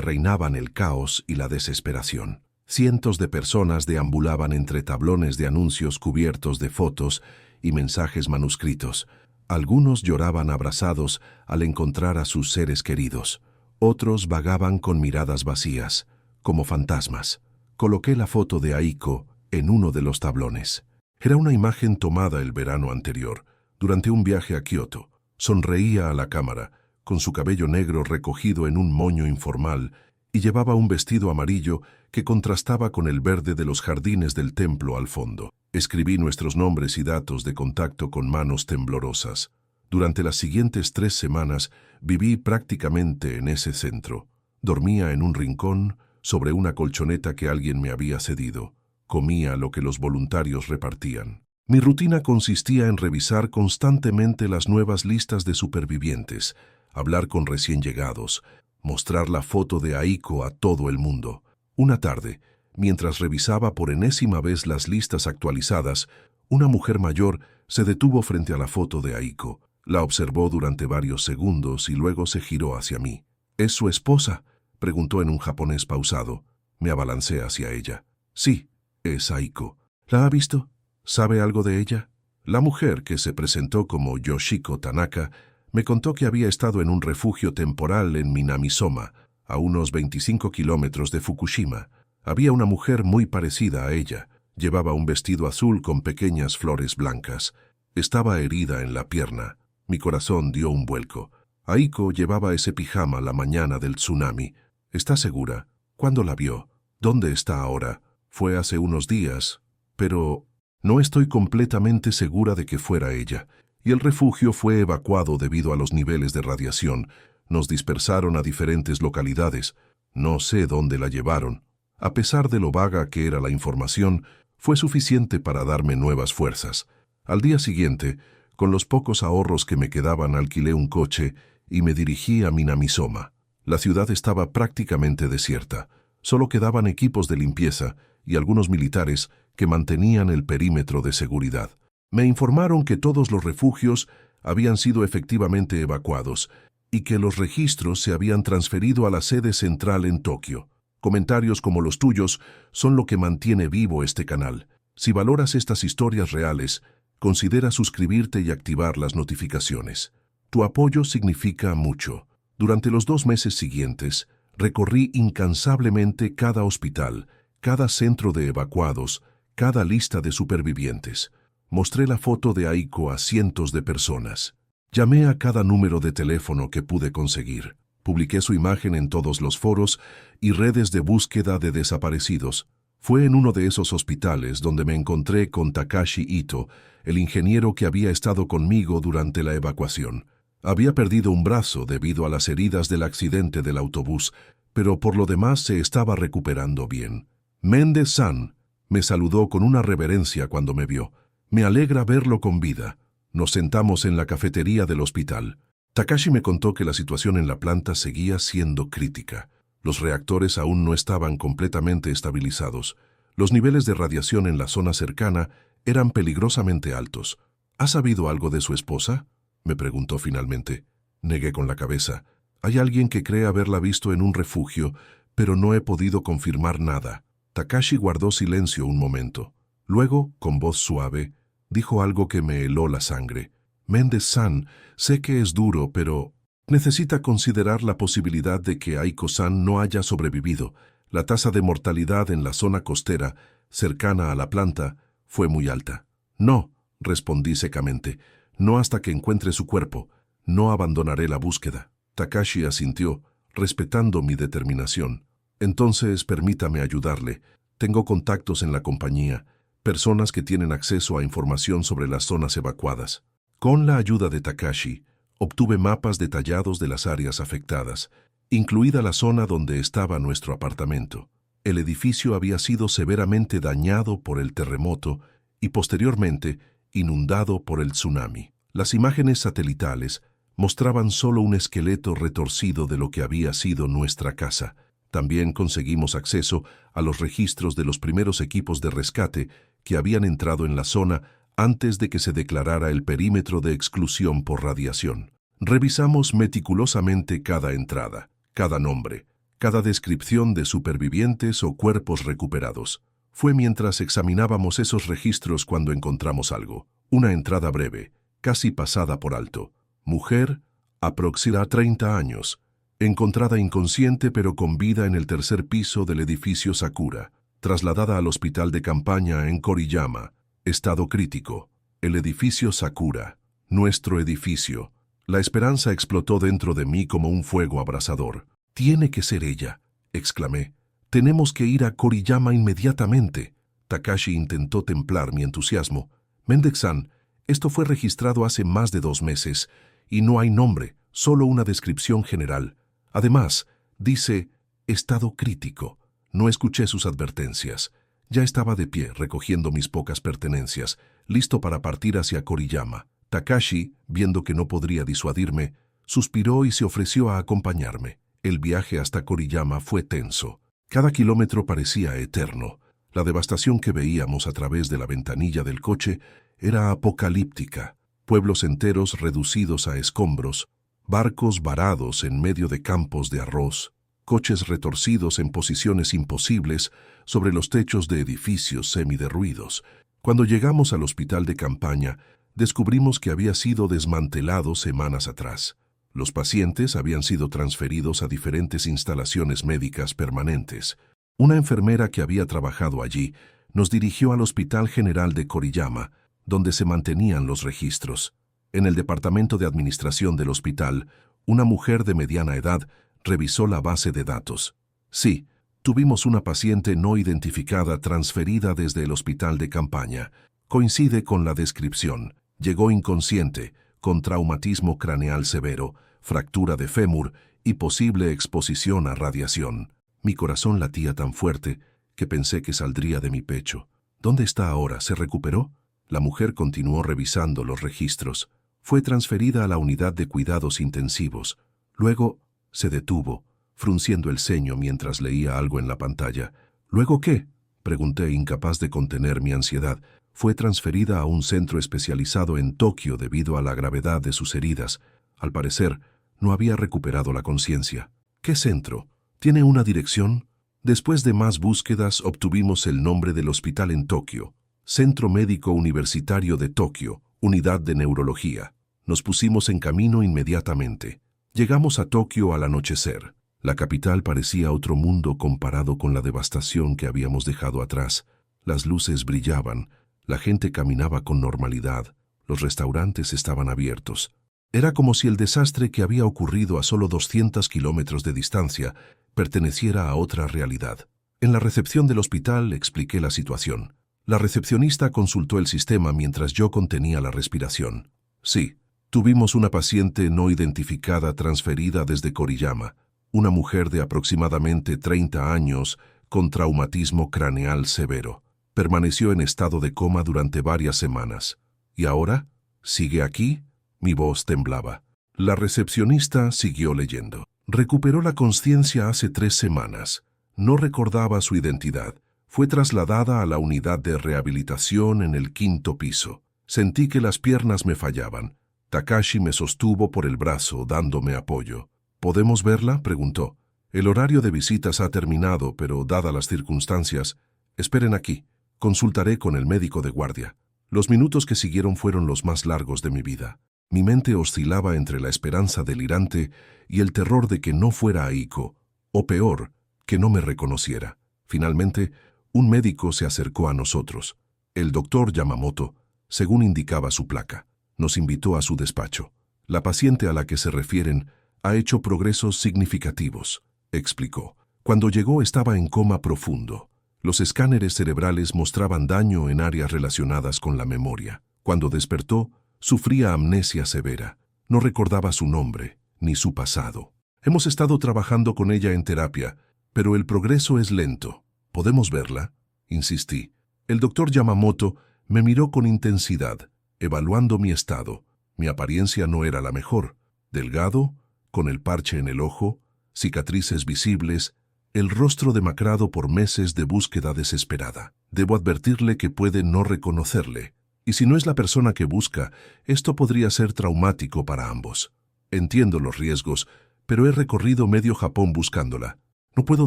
reinaban el caos y la desesperación. Cientos de personas deambulaban entre tablones de anuncios cubiertos de fotos y mensajes manuscritos. Algunos lloraban abrazados al encontrar a sus seres queridos. Otros vagaban con miradas vacías, como fantasmas. Coloqué la foto de Aiko en uno de los tablones. Era una imagen tomada el verano anterior, durante un viaje a Kioto. Sonreía a la cámara, con su cabello negro recogido en un moño informal, y llevaba un vestido amarillo que contrastaba con el verde de los jardines del templo al fondo. Escribí nuestros nombres y datos de contacto con manos temblorosas. Durante las siguientes 3 semanas viví prácticamente en ese centro. Dormía en un rincón, sobre una colchoneta que alguien me había cedido. Comía lo que los voluntarios repartían. Mi rutina consistía en revisar constantemente las nuevas listas de supervivientes, hablar con recién llegados, mostrar la foto de Aiko a todo el mundo. Una tarde, mientras revisaba por enésima vez las listas actualizadas, una mujer mayor se detuvo frente a la foto de Aiko. La observó durante varios segundos y luego se giró hacia mí. ¿Es su esposa?, preguntó en un japonés pausado. Me abalancé hacia ella. Sí, es Aiko. ¿La ha visto? ¿Sabe algo de ella? La mujer, que se presentó como Yoshiko Tanaka, me contó que había estado en un refugio temporal en Minamisoma, a unos 25 kilómetros de Fukushima. Había una mujer muy parecida a ella. Llevaba un vestido azul con pequeñas flores blancas. Estaba herida en la pierna. Mi corazón dio un vuelco. Aiko llevaba ese pijama la mañana del tsunami. ¿Está segura? ¿Cuándo la vio? ¿Dónde está ahora? Fue hace unos días, pero no estoy completamente segura de que fuera ella. Y el refugio fue evacuado debido a los niveles de radiación. Nos dispersaron a diferentes localidades. No sé dónde la llevaron. A pesar de lo vaga que era la información, fue suficiente para darme nuevas fuerzas. Al día siguiente, con los pocos ahorros que me quedaban, alquilé un coche y me dirigí a Minamisoma. La ciudad estaba prácticamente desierta. Solo quedaban equipos de limpieza y algunos militares que mantenían el perímetro de seguridad. Me informaron que todos los refugios habían sido efectivamente evacuados y que los registros se habían transferido a la sede central en Tokio. Comentarios como los tuyos son lo que mantiene vivo este canal. Si valoras estas historias reales, considera suscribirte y activar las notificaciones. Tu apoyo significa mucho. Durante los 2 meses siguientes, recorrí incansablemente cada hospital, cada centro de evacuados, cada lista de supervivientes. Mostré la foto de Aiko a cientos de personas. Llamé a cada número de teléfono que pude conseguir. Publiqué su imagen en todos los foros y redes de búsqueda de desaparecidos. Fue en uno de esos hospitales donde me encontré con Takashi Ito, el ingeniero que había estado conmigo durante la evacuación. Había perdido un brazo debido a las heridas del accidente del autobús, pero por lo demás se estaba recuperando bien. Méndez-san me saludó con una reverencia cuando me vio. Me alegra verlo con vida. Nos sentamos en la cafetería del hospital. Takashi me contó que la situación en la planta seguía siendo crítica. Los reactores aún no estaban completamente estabilizados. Los niveles de radiación en la zona cercana eran peligrosamente altos. ¿Ha sabido algo de su esposa?, me preguntó finalmente. Negué con la cabeza. Hay alguien que cree haberla visto en un refugio, pero no he podido confirmar nada. Takashi guardó silencio un momento. Luego, con voz suave, dijo algo que me heló la sangre. Méndez-san, sé que es duro, pero necesita considerar la posibilidad de que Aiko-san no haya sobrevivido. La tasa de mortalidad en la zona costera, cercana a la planta, fue muy alta. No, respondí secamente. No hasta que encuentre su cuerpo. No abandonaré la búsqueda. Takashi asintió, respetando mi determinación. Entonces, permítame ayudarle. Tengo contactos en la compañía, personas que tienen acceso a información sobre las zonas evacuadas. Con la ayuda de Takashi, obtuve mapas detallados de las áreas afectadas, incluida la zona donde estaba nuestro apartamento. El edificio había sido severamente dañado por el terremoto y posteriormente inundado por el tsunami. Las imágenes satelitales mostraban solo un esqueleto retorcido de lo que había sido nuestra casa. También conseguimos acceso a los registros de los primeros equipos de rescate que habían entrado en la zona antes de que se declarara el perímetro de exclusión por radiación. Revisamos meticulosamente cada entrada, cada nombre, cada descripción de supervivientes o cuerpos recuperados. Fue mientras examinábamos esos registros cuando encontramos algo. Una entrada breve, casi pasada por alto. Mujer, aproximada 30 años, encontrada inconsciente pero con vida en el tercer piso del edificio Sakura, trasladada al hospital de campaña en Koriyama, estado crítico. El edificio Sakura, nuestro edificio. La esperanza explotó dentro de mí como un fuego abrasador. «Tiene que ser ella», exclamé. «Tenemos que ir a Koriyama inmediatamente». Takashi intentó templar mi entusiasmo. «Mendek-san, esto fue registrado hace más de 2 meses, y no hay nombre, solo una descripción general. Además, dice, estado crítico». No escuché sus advertencias. Ya estaba de pie, recogiendo mis pocas pertenencias, listo para partir hacia Koriyama. Takashi, viendo que no podría disuadirme, suspiró y se ofreció a acompañarme. El viaje hasta Koriyama fue tenso. Cada kilómetro parecía eterno. La devastación que veíamos a través de la ventanilla del coche era apocalíptica. Pueblos enteros reducidos a escombros, barcos varados en medio de campos de arroz, coches retorcidos en posiciones imposibles sobre los techos de edificios semiderruidos. Cuando llegamos al hospital de campaña, descubrimos que había sido desmantelado semanas atrás. Los pacientes habían sido transferidos a diferentes instalaciones médicas permanentes. Una enfermera que había trabajado allí nos dirigió al Hospital General de Koriyama, donde se mantenían los registros. En el departamento de administración del hospital, una mujer de mediana edad revisó la base de datos. Sí, tuvimos una paciente no identificada transferida desde el hospital de campaña. Coincide con la descripción. Llegó inconsciente, con traumatismo craneal severo, fractura de fémur y posible exposición a radiación. Mi corazón latía tan fuerte que pensé que saldría de mi pecho. ¿Dónde está ahora? ¿Se recuperó? La mujer continuó revisando los registros. Fue transferida a la unidad de cuidados intensivos. Luego se detuvo, frunciendo el ceño mientras leía algo en la pantalla. ¿Luego qué?, pregunté, incapaz de contener mi ansiedad. Fue transferida a un centro especializado en Tokio debido a la gravedad de sus heridas. Al parecer, no había recuperado la conciencia. ¿Qué centro? ¿Tiene una dirección? Después de más búsquedas, obtuvimos el nombre del hospital en Tokio. Centro Médico Universitario de Tokio, Unidad de Neurología. Nos pusimos en camino inmediatamente. Llegamos a Tokio al anochecer. La capital parecía otro mundo comparado con la devastación que habíamos dejado atrás. Las luces brillaban, la gente caminaba con normalidad, los restaurantes estaban abiertos. Era como si el desastre que había ocurrido a solo 200 kilómetros de distancia perteneciera a otra realidad. En la recepción del hospital expliqué la situación. La recepcionista consultó el sistema mientras yo contenía la respiración. Sí, tuvimos una paciente no identificada transferida desde Koriyama, una mujer de aproximadamente 30 años con traumatismo craneal severo. Permaneció en estado de coma durante varias semanas. ¿Y ahora? ¿Sigue aquí? Mi voz temblaba. La recepcionista siguió leyendo. Recuperó la conciencia hace 3 semanas. No recordaba su identidad. Fue trasladada a la unidad de rehabilitación en el 5º piso. Sentí que las piernas me fallaban. Takashi me sostuvo por el brazo, dándome apoyo. ¿Podemos verla?, preguntó. El horario de visitas ha terminado, pero dadas las circunstancias, esperen aquí. Consultaré con el médico de guardia. Los minutos que siguieron fueron los más largos de mi vida. Mi mente oscilaba entre la esperanza delirante y el terror de que no fuera Aiko, o peor, que no me reconociera. Finalmente, un médico se acercó a nosotros. El doctor Yamamoto, según indicaba su placa, nos invitó a su despacho. La paciente a la que se refieren ha hecho progresos significativos, explicó. Cuando llegó estaba en coma profundo. Los escáneres cerebrales mostraban daño en áreas relacionadas con la memoria. Cuando despertó, sufría amnesia severa. No recordaba su nombre, ni su pasado. Hemos estado trabajando con ella en terapia, pero el progreso es lento. ¿Podemos verla?, insistí. El doctor Yamamoto me miró con intensidad, evaluando mi estado. Mi apariencia no era la mejor. Delgado, con el parche en el ojo, cicatrices visibles, el rostro demacrado por meses de búsqueda desesperada. Debo advertirle que puede no reconocerle, y si no es la persona que busca, esto podría ser traumático para ambos. Entiendo los riesgos, pero he recorrido medio Japón buscándola. No puedo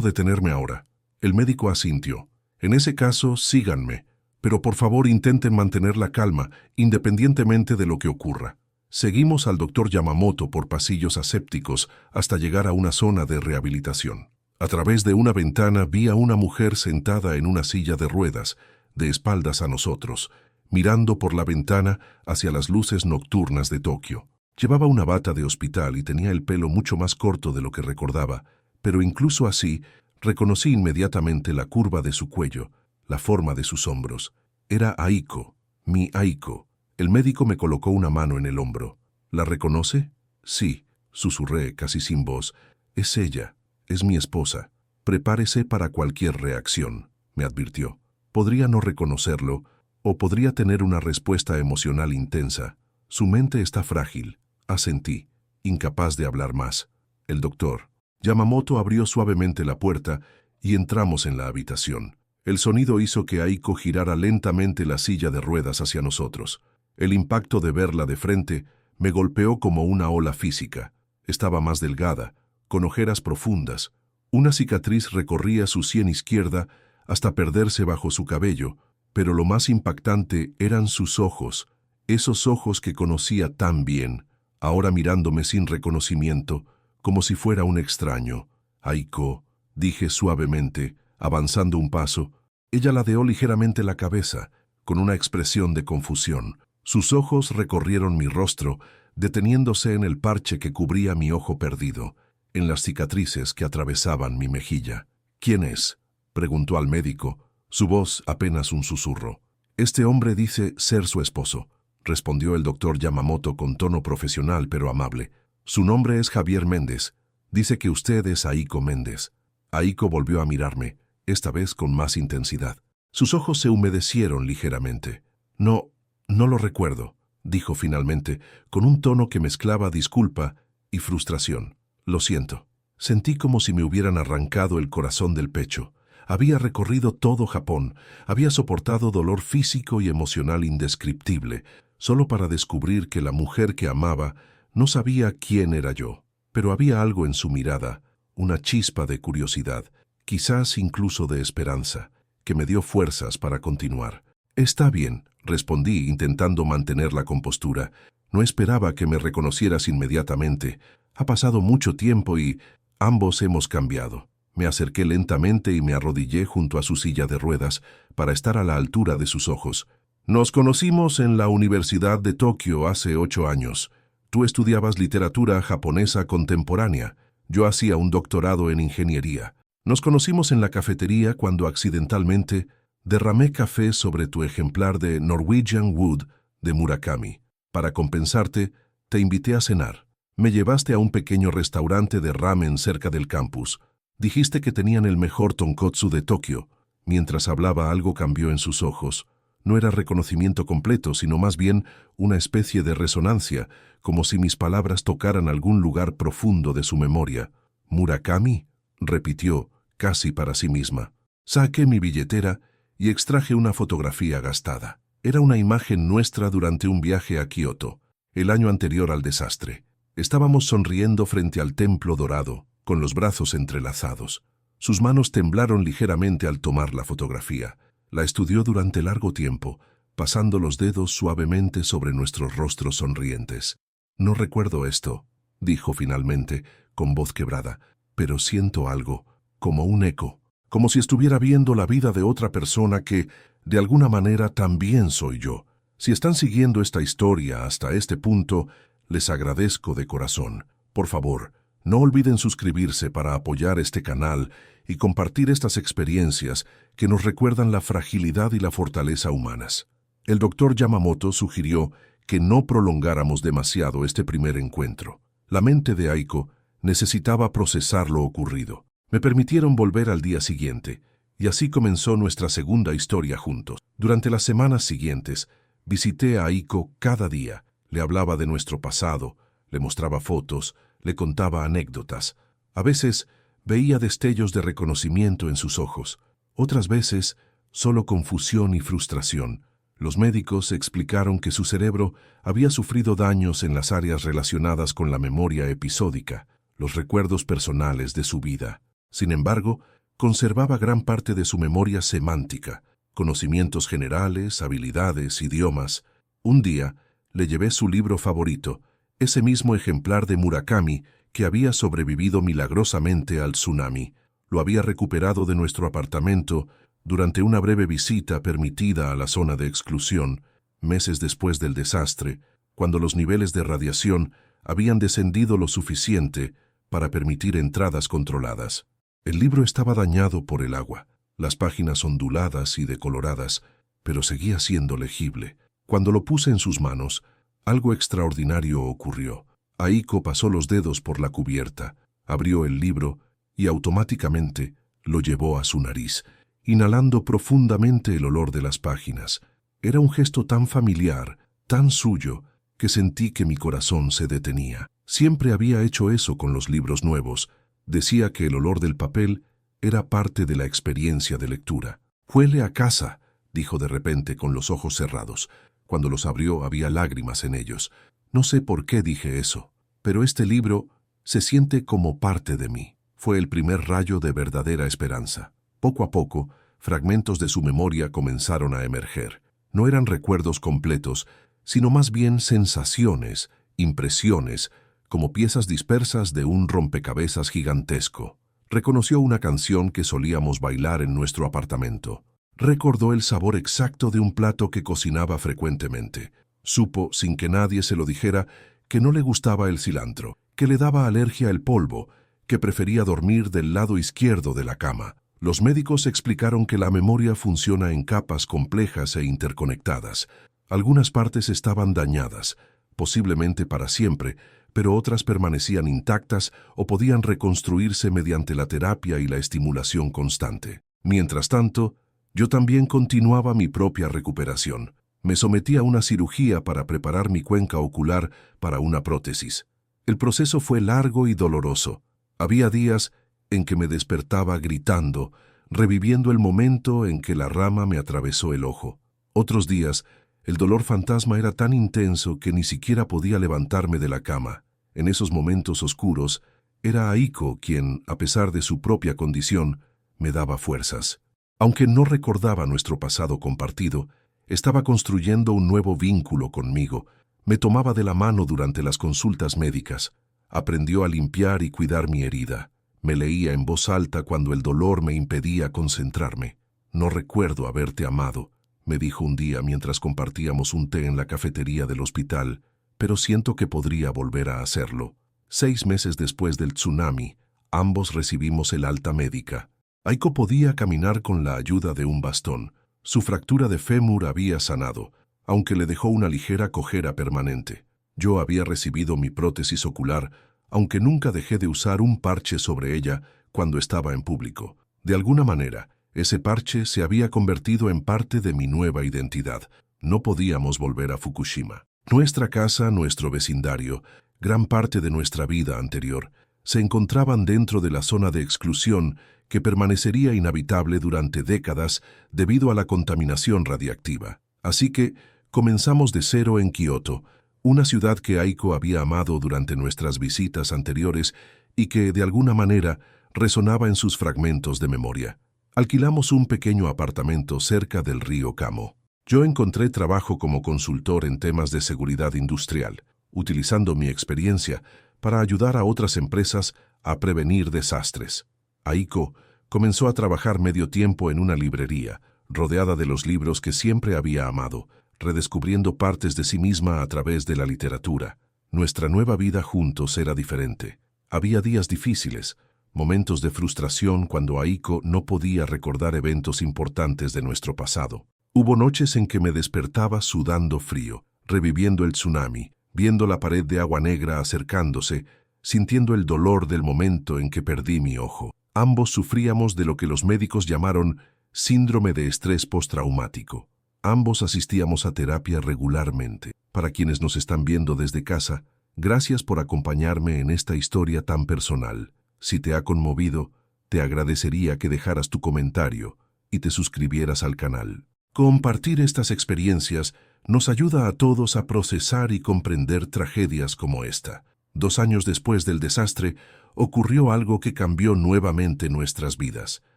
detenerme ahora. El médico asintió. En ese caso, síganme. Pero por favor intenten mantener la calma, independientemente de lo que ocurra. Seguimos al doctor Yamamoto por pasillos asépticos hasta llegar a una zona de rehabilitación. A través de una ventana vi a una mujer sentada en una silla de ruedas, de espaldas a nosotros, mirando por la ventana hacia las luces nocturnas de Tokio. Llevaba una bata de hospital y tenía el pelo mucho más corto de lo que recordaba, pero incluso así reconocí inmediatamente la curva de su cuello, la forma de sus hombros. Era Aiko, mi Aiko. El médico me colocó una mano en el hombro. ¿La reconoce? Sí, susurré casi sin voz. Es ella, es mi esposa. Prepárese para cualquier reacción, me advirtió. Podría no reconocerlo, o podría tener una respuesta emocional intensa. Su mente está frágil, asentí, incapaz de hablar más. El doctor Yamamoto abrió suavemente la puerta y entramos en la habitación. El sonido hizo que Aiko girara lentamente la silla de ruedas hacia nosotros. El impacto de verla de frente me golpeó como una ola física. Estaba más delgada, con ojeras profundas. Una cicatriz recorría su sien izquierda hasta perderse bajo su cabello, pero lo más impactante eran sus ojos, esos ojos que conocía tan bien, ahora mirándome sin reconocimiento, como si fuera un extraño. Aiko, dije suavemente, avanzando un paso. Ella ladeó ligeramente la cabeza, con una expresión de confusión. Sus ojos recorrieron mi rostro, deteniéndose en el parche que cubría mi ojo perdido, en las cicatrices que atravesaban mi mejilla. ¿Quién es?, preguntó al médico, su voz apenas un susurro. Este hombre dice ser su esposo, respondió el doctor Yamamoto con tono profesional pero amable. Su nombre es Javier Méndez. Dice que usted es Aiko Méndez. Aiko volvió a mirarme, esta vez con más intensidad. Sus ojos se humedecieron ligeramente. No lo recuerdo, dijo finalmente, con un tono que mezclaba disculpa y frustración. Lo siento. Sentí como si me hubieran arrancado el corazón del pecho. Había recorrido todo Japón, había soportado dolor físico y emocional indescriptible, solo para descubrir que la mujer que amaba no sabía quién era yo. Pero había algo en su mirada, una chispa de curiosidad, quizás incluso de esperanza, que me dio fuerzas para continuar. Está bien, respondí intentando mantener la compostura. No esperaba que me reconocieras inmediatamente. Ha pasado mucho tiempo y ambos hemos cambiado. Me acerqué lentamente y me arrodillé junto a su silla de ruedas para estar a la altura de sus ojos. Nos conocimos en la Universidad de Tokio hace 8 años. Tú estudiabas literatura japonesa contemporánea. Yo hacía un doctorado en ingeniería. Nos conocimos en la cafetería cuando accidentalmente derramé café sobre tu ejemplar de Norwegian Wood de Murakami. Para compensarte, te invité a cenar. Me llevaste a un pequeño restaurante de ramen cerca del campus. Dijiste que tenían el mejor tonkotsu de Tokio. Mientras hablaba, algo cambió en sus ojos. No era reconocimiento completo, sino más bien una especie de resonancia, como si mis palabras tocaran algún lugar profundo de su memoria. «¿Murakami?», repitió, casi para sí misma. Saqué mi billetera y extraje una fotografía gastada. Era una imagen nuestra durante un viaje a Kioto, el año anterior al desastre. Estábamos sonriendo frente al templo dorado, con los brazos entrelazados. Sus manos temblaron ligeramente al tomar la fotografía. La estudió durante largo tiempo, pasando los dedos suavemente sobre nuestros rostros sonrientes. «No recuerdo esto», dijo finalmente, con voz quebrada, «pero siento algo, como un eco, como si estuviera viendo la vida de otra persona que, de alguna manera, también soy yo. Si están siguiendo esta historia hasta este punto, les agradezco de corazón. Por favor, no olviden suscribirse para apoyar este canal y compartir estas experiencias que nos recuerdan la fragilidad y la fortaleza humanas». El doctor Yamamoto sugirió que no prolongáramos demasiado este primer encuentro. La mente de Aiko necesitaba procesar lo ocurrido. Me permitieron volver al día siguiente, y así comenzó nuestra segunda historia juntos. Durante las semanas siguientes, visité a Aiko cada día. Le hablaba de nuestro pasado, le mostraba fotos, le contaba anécdotas. A veces veía destellos de reconocimiento en sus ojos, otras veces solo confusión y frustración. Los médicos explicaron que su cerebro había sufrido daños en las áreas relacionadas con la memoria episódica, los recuerdos personales de su vida. Sin embargo, conservaba gran parte de su memoria semántica, conocimientos generales, habilidades, idiomas. Un día, le llevé su libro favorito, ese mismo ejemplar de Murakami que había sobrevivido milagrosamente al tsunami. Lo había recuperado de nuestro apartamento durante una breve visita permitida a la zona de exclusión, meses después del desastre, cuando los niveles de radiación habían descendido lo suficiente para permitir entradas controladas. El libro estaba dañado por el agua, las páginas onduladas y decoloradas, pero seguía siendo legible. Cuando lo puse en sus manos, algo extraordinario ocurrió. Aiko pasó los dedos por la cubierta, abrió el libro y automáticamente lo llevó a su nariz, inhalando profundamente el olor de las páginas. Era un gesto tan familiar, tan suyo, que sentí que mi corazón se detenía. Siempre había hecho eso con los libros nuevos. Decía que el olor del papel era parte de la experiencia de lectura. «Huele a casa», dijo de repente con los ojos cerrados. Cuando los abrió había lágrimas en ellos. No sé por qué dije eso, pero este libro se siente como parte de mí. Fue el primer rayo de verdadera esperanza. Poco a poco, fragmentos de su memoria comenzaron a emerger. No eran recuerdos completos, sino más bien sensaciones, impresiones, como piezas dispersas de un rompecabezas gigantesco. Reconoció una canción que solíamos bailar en nuestro apartamento. Recordó el sabor exacto de un plato que cocinaba frecuentemente. Supo, sin que nadie se lo dijera, que no le gustaba el cilantro, que le daba alergia el polvo, que prefería dormir del lado izquierdo de la cama. Los médicos explicaron que la memoria funciona en capas complejas e interconectadas. Algunas partes estaban dañadas, posiblemente para siempre, pero otras permanecían intactas o podían reconstruirse mediante la terapia y la estimulación constante. Mientras tanto, yo también continuaba mi propia recuperación. Me sometí a una cirugía para preparar mi cuenca ocular para una prótesis. El proceso fue largo y doloroso. Había días en que me despertaba gritando, reviviendo el momento en que la rama me atravesó el ojo. Otros días, el dolor fantasma era tan intenso que ni siquiera podía levantarme de la cama. En esos momentos oscuros, era Aiko quien, a pesar de su propia condición, me daba fuerzas. Aunque no recordaba nuestro pasado compartido, estaba construyendo un nuevo vínculo conmigo. Me tomaba de la mano durante las consultas médicas. Aprendió a limpiar y cuidar mi herida. Me leía en voz alta cuando el dolor me impedía concentrarme. «No recuerdo haberte amado», me dijo un día mientras compartíamos un té en la cafetería del hospital, «pero siento que podría volver a hacerlo». 6 meses después del tsunami, ambos recibimos el alta médica. Aiko podía caminar con la ayuda de un bastón. Su fractura de fémur había sanado, aunque le dejó una ligera cojera permanente. Yo había recibido mi prótesis ocular, aunque nunca dejé de usar un parche sobre ella cuando estaba en público. De alguna manera, ese parche se había convertido en parte de mi nueva identidad. No podíamos volver a Fukushima. Nuestra casa, nuestro vecindario, gran parte de nuestra vida anterior, se encontraban dentro de la zona de exclusión que permanecería inhabitable durante décadas debido a la contaminación radiactiva. Así que comenzamos de cero en Kioto, una ciudad que Aiko había amado durante nuestras visitas anteriores y que, de alguna manera, resonaba en sus fragmentos de memoria. Alquilamos un pequeño apartamento cerca del río Kamo. Yo encontré trabajo como consultor en temas de seguridad industrial, utilizando mi experiencia para ayudar a otras empresas a prevenir desastres. Aiko comenzó a trabajar medio tiempo en una librería, rodeada de los libros que siempre había amado, redescubriendo partes de sí misma a través de la literatura. Nuestra nueva vida juntos era diferente. Había días difíciles, momentos de frustración cuando Aiko no podía recordar eventos importantes de nuestro pasado. Hubo noches en que me despertaba sudando frío, reviviendo el tsunami, viendo la pared de agua negra acercándose, sintiendo el dolor del momento en que perdí mi ojo. Ambos sufríamos de lo que los médicos llamaron síndrome de estrés postraumático. Ambos asistíamos a terapia regularmente. Para quienes nos están viendo desde casa, gracias por acompañarme en esta historia tan personal. Si te ha conmovido, te agradecería que dejaras tu comentario y te suscribieras al canal. Compartir estas experiencias nos ayuda a todos a procesar y comprender tragedias como esta. 2 años después del desastre, ocurrió algo que cambió nuevamente nuestras vidas.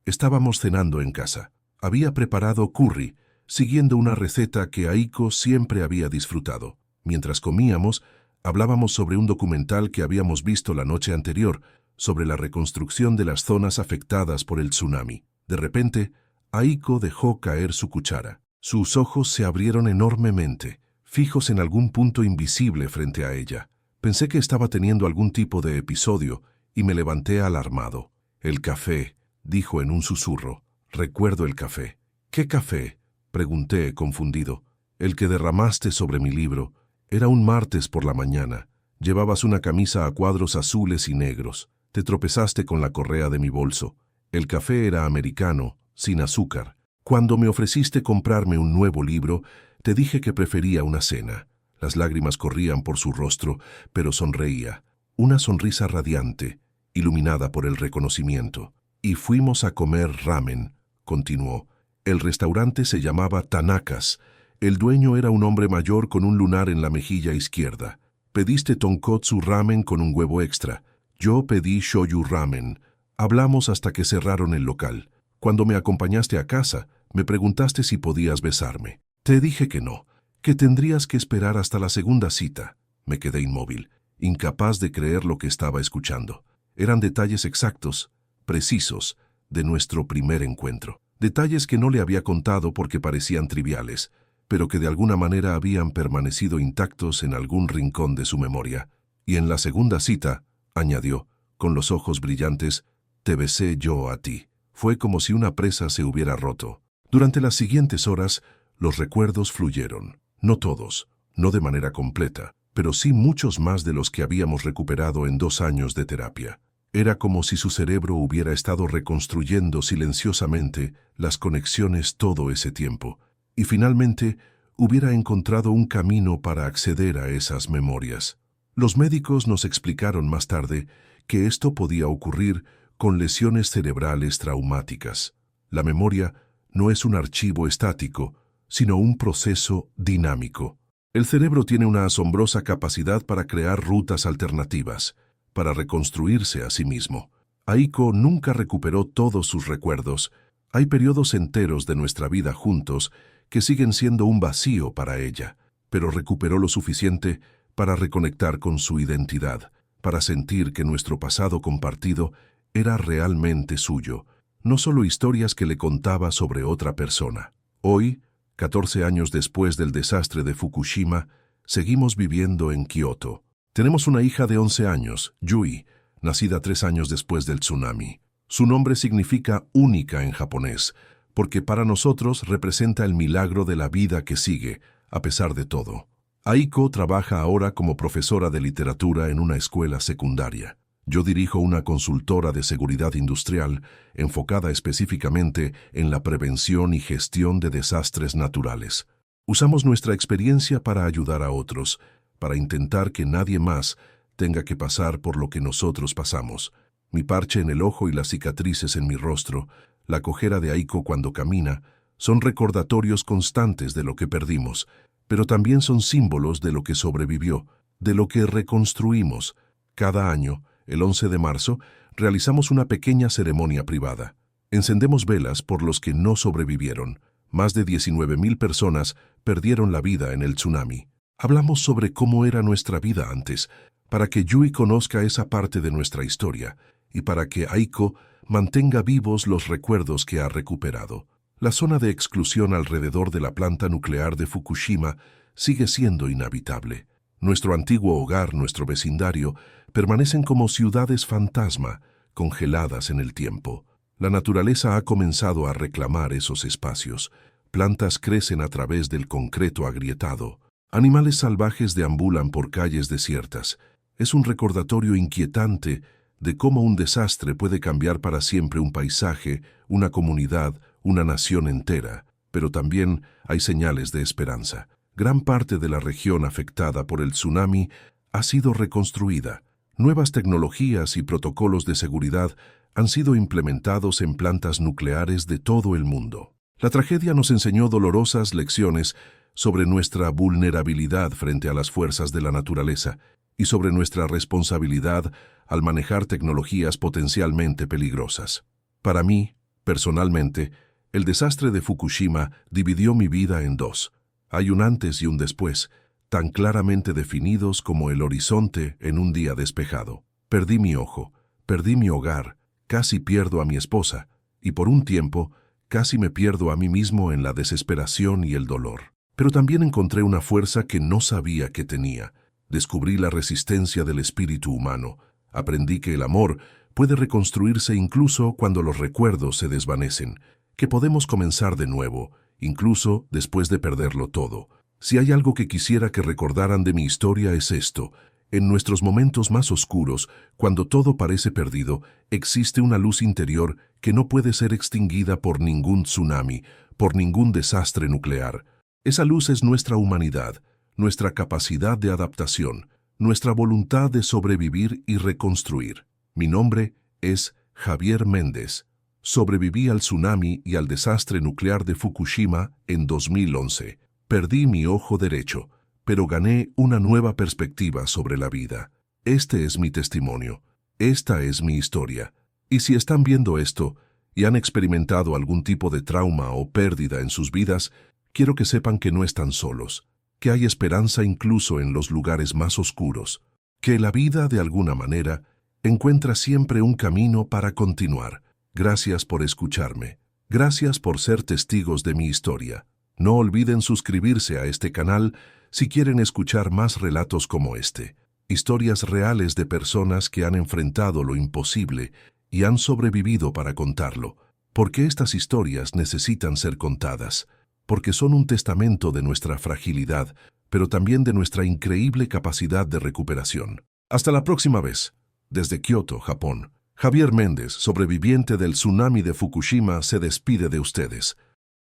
Estábamos cenando en casa. Había preparado curry, siguiendo una receta que Aiko siempre había disfrutado. Mientras comíamos, hablábamos sobre un documental que habíamos visto la noche anterior, sobre la reconstrucción de las zonas afectadas por el tsunami. De repente, Aiko dejó caer su cuchara. Sus ojos se abrieron enormemente, fijos en algún punto invisible frente a ella. Pensé que estaba teniendo algún tipo de episodio y me levanté alarmado. «El café», dijo en un susurro. «Recuerdo el café». «¿Qué café?», pregunté, confundido. «El que derramaste sobre mi libro. Era un martes por la mañana. Llevabas una camisa a cuadros azules y negros. Te tropezaste con la correa de mi bolso. El café era americano, sin azúcar. Cuando me ofreciste comprarme un nuevo libro, te dije que prefería una cena». Las lágrimas corrían por su rostro, pero sonreía. Una sonrisa radiante, iluminada por el reconocimiento. «Y fuimos a comer ramen», continuó. «El restaurante se llamaba Tanakas. El dueño era un hombre mayor con un lunar en la mejilla izquierda. Pediste tonkotsu ramen con un huevo extra. Yo pedí shoyu ramen. Hablamos hasta que cerraron el local. Cuando me acompañaste a casa, me preguntaste si podías besarme. Te dije que no, que tendrías que esperar hasta la segunda cita». Me quedé inmóvil, incapaz de creer lo que estaba escuchando. Eran detalles exactos, precisos, de nuestro primer encuentro. Detalles que no le había contado porque parecían triviales, pero que de alguna manera habían permanecido intactos en algún rincón de su memoria. «Y en la segunda cita», añadió, con los ojos brillantes, «te besé yo a ti». Fue como si una presa se hubiera roto. Durante las siguientes horas, los recuerdos fluyeron. No todos, no de manera completa, pero sí muchos más de los que habíamos recuperado en 2 años de terapia. Era como si su cerebro hubiera estado reconstruyendo silenciosamente las conexiones todo ese tiempo, y finalmente hubiera encontrado un camino para acceder a esas memorias. Los médicos nos explicaron más tarde que esto podía ocurrir con lesiones cerebrales traumáticas. La memoria no es un archivo estático, sino un proceso dinámico. El cerebro tiene una asombrosa capacidad para crear rutas alternativas, para reconstruirse a sí mismo. Aiko nunca recuperó todos sus recuerdos. Hay periodos enteros de nuestra vida juntos que siguen siendo un vacío para ella, pero recuperó lo suficiente para reconectar con su identidad, para sentir que nuestro pasado compartido era realmente suyo, no solo historias que le contaba sobre otra persona. Hoy, 14 años después del desastre de Fukushima, seguimos viviendo en Kioto. Tenemos una hija de 11 años, Yui, nacida 3 años después del tsunami. Su nombre significa única en japonés, porque para nosotros representa el milagro de la vida que sigue, a pesar de todo. Aiko trabaja ahora como profesora de literatura en una escuela secundaria. Yo dirijo una consultora de seguridad industrial enfocada específicamente en la prevención y gestión de desastres naturales. Usamos nuestra experiencia para ayudar a otros, para intentar que nadie más tenga que pasar por lo que nosotros pasamos. Mi parche en el ojo y las cicatrices en mi rostro, la cojera de Aiko cuando camina, son recordatorios constantes de lo que perdimos, pero también son símbolos de lo que sobrevivió, de lo que reconstruimos. Cada año, el 11 de marzo, realizamos una pequeña ceremonia privada. Encendemos velas por los que no sobrevivieron. Más de 19,000 personas perdieron la vida en el tsunami. Hablamos sobre cómo era nuestra vida antes, para que Yui conozca esa parte de nuestra historia y para que Aiko mantenga vivos los recuerdos que ha recuperado. La zona de exclusión alrededor de la planta nuclear de Fukushima sigue siendo inhabitable. Nuestro antiguo hogar, nuestro vecindario, permanecen como ciudades fantasma, congeladas en el tiempo. La naturaleza ha comenzado a reclamar esos espacios. Plantas crecen a través del concreto agrietado. Animales salvajes deambulan por calles desiertas. Es un recordatorio inquietante de cómo un desastre puede cambiar para siempre un paisaje, una comunidad, una nación entera. Pero también hay señales de esperanza. Gran parte de la región afectada por el tsunami ha sido reconstruida. Nuevas tecnologías y protocolos de seguridad han sido implementados en plantas nucleares de todo el mundo. La tragedia nos enseñó dolorosas lecciones sobre nuestra vulnerabilidad frente a las fuerzas de la naturaleza y sobre nuestra responsabilidad al manejar tecnologías potencialmente peligrosas. Para mí, personalmente, el desastre de Fukushima dividió mi vida en dos. Hay un antes y un después, tan claramente definidos como el horizonte en un día despejado. Perdí mi ojo, perdí mi hogar, casi pierdo a mi esposa, y por un tiempo, casi me pierdo a mí mismo en la desesperación y el dolor. Pero también encontré una fuerza que no sabía que tenía. Descubrí la resistencia del espíritu humano. Aprendí que el amor puede reconstruirse incluso cuando los recuerdos se desvanecen, que podemos comenzar de nuevo, incluso después de perderlo todo. Si hay algo que quisiera que recordaran de mi historia es esto: en nuestros momentos más oscuros, cuando todo parece perdido, existe una luz interior que no puede ser extinguida por ningún tsunami, por ningún desastre nuclear. Esa luz es nuestra humanidad, nuestra capacidad de adaptación, nuestra voluntad de sobrevivir y reconstruir. Mi nombre es Javier Méndez. Sobreviví al tsunami y al desastre nuclear de Fukushima en 2011. Perdí mi ojo derecho, pero gané una nueva perspectiva sobre la vida. Este es mi testimonio. Esta es mi historia. Y si están viendo esto y han experimentado algún tipo de trauma o pérdida en sus vidas, quiero que sepan que no están solos, que hay esperanza incluso en los lugares más oscuros, que la vida, de alguna manera, encuentra siempre un camino para continuar. Gracias por escucharme. Gracias por ser testigos de mi historia. No olviden suscribirse a este canal si quieren escuchar más relatos como este. Historias reales de personas que han enfrentado lo imposible y han sobrevivido para contarlo. Porque estas historias necesitan ser contadas. Porque son un testamento de nuestra fragilidad, pero también de nuestra increíble capacidad de recuperación. Hasta la próxima vez. Desde Kioto, Japón, Javier Méndez, sobreviviente del tsunami de Fukushima, se despide de ustedes.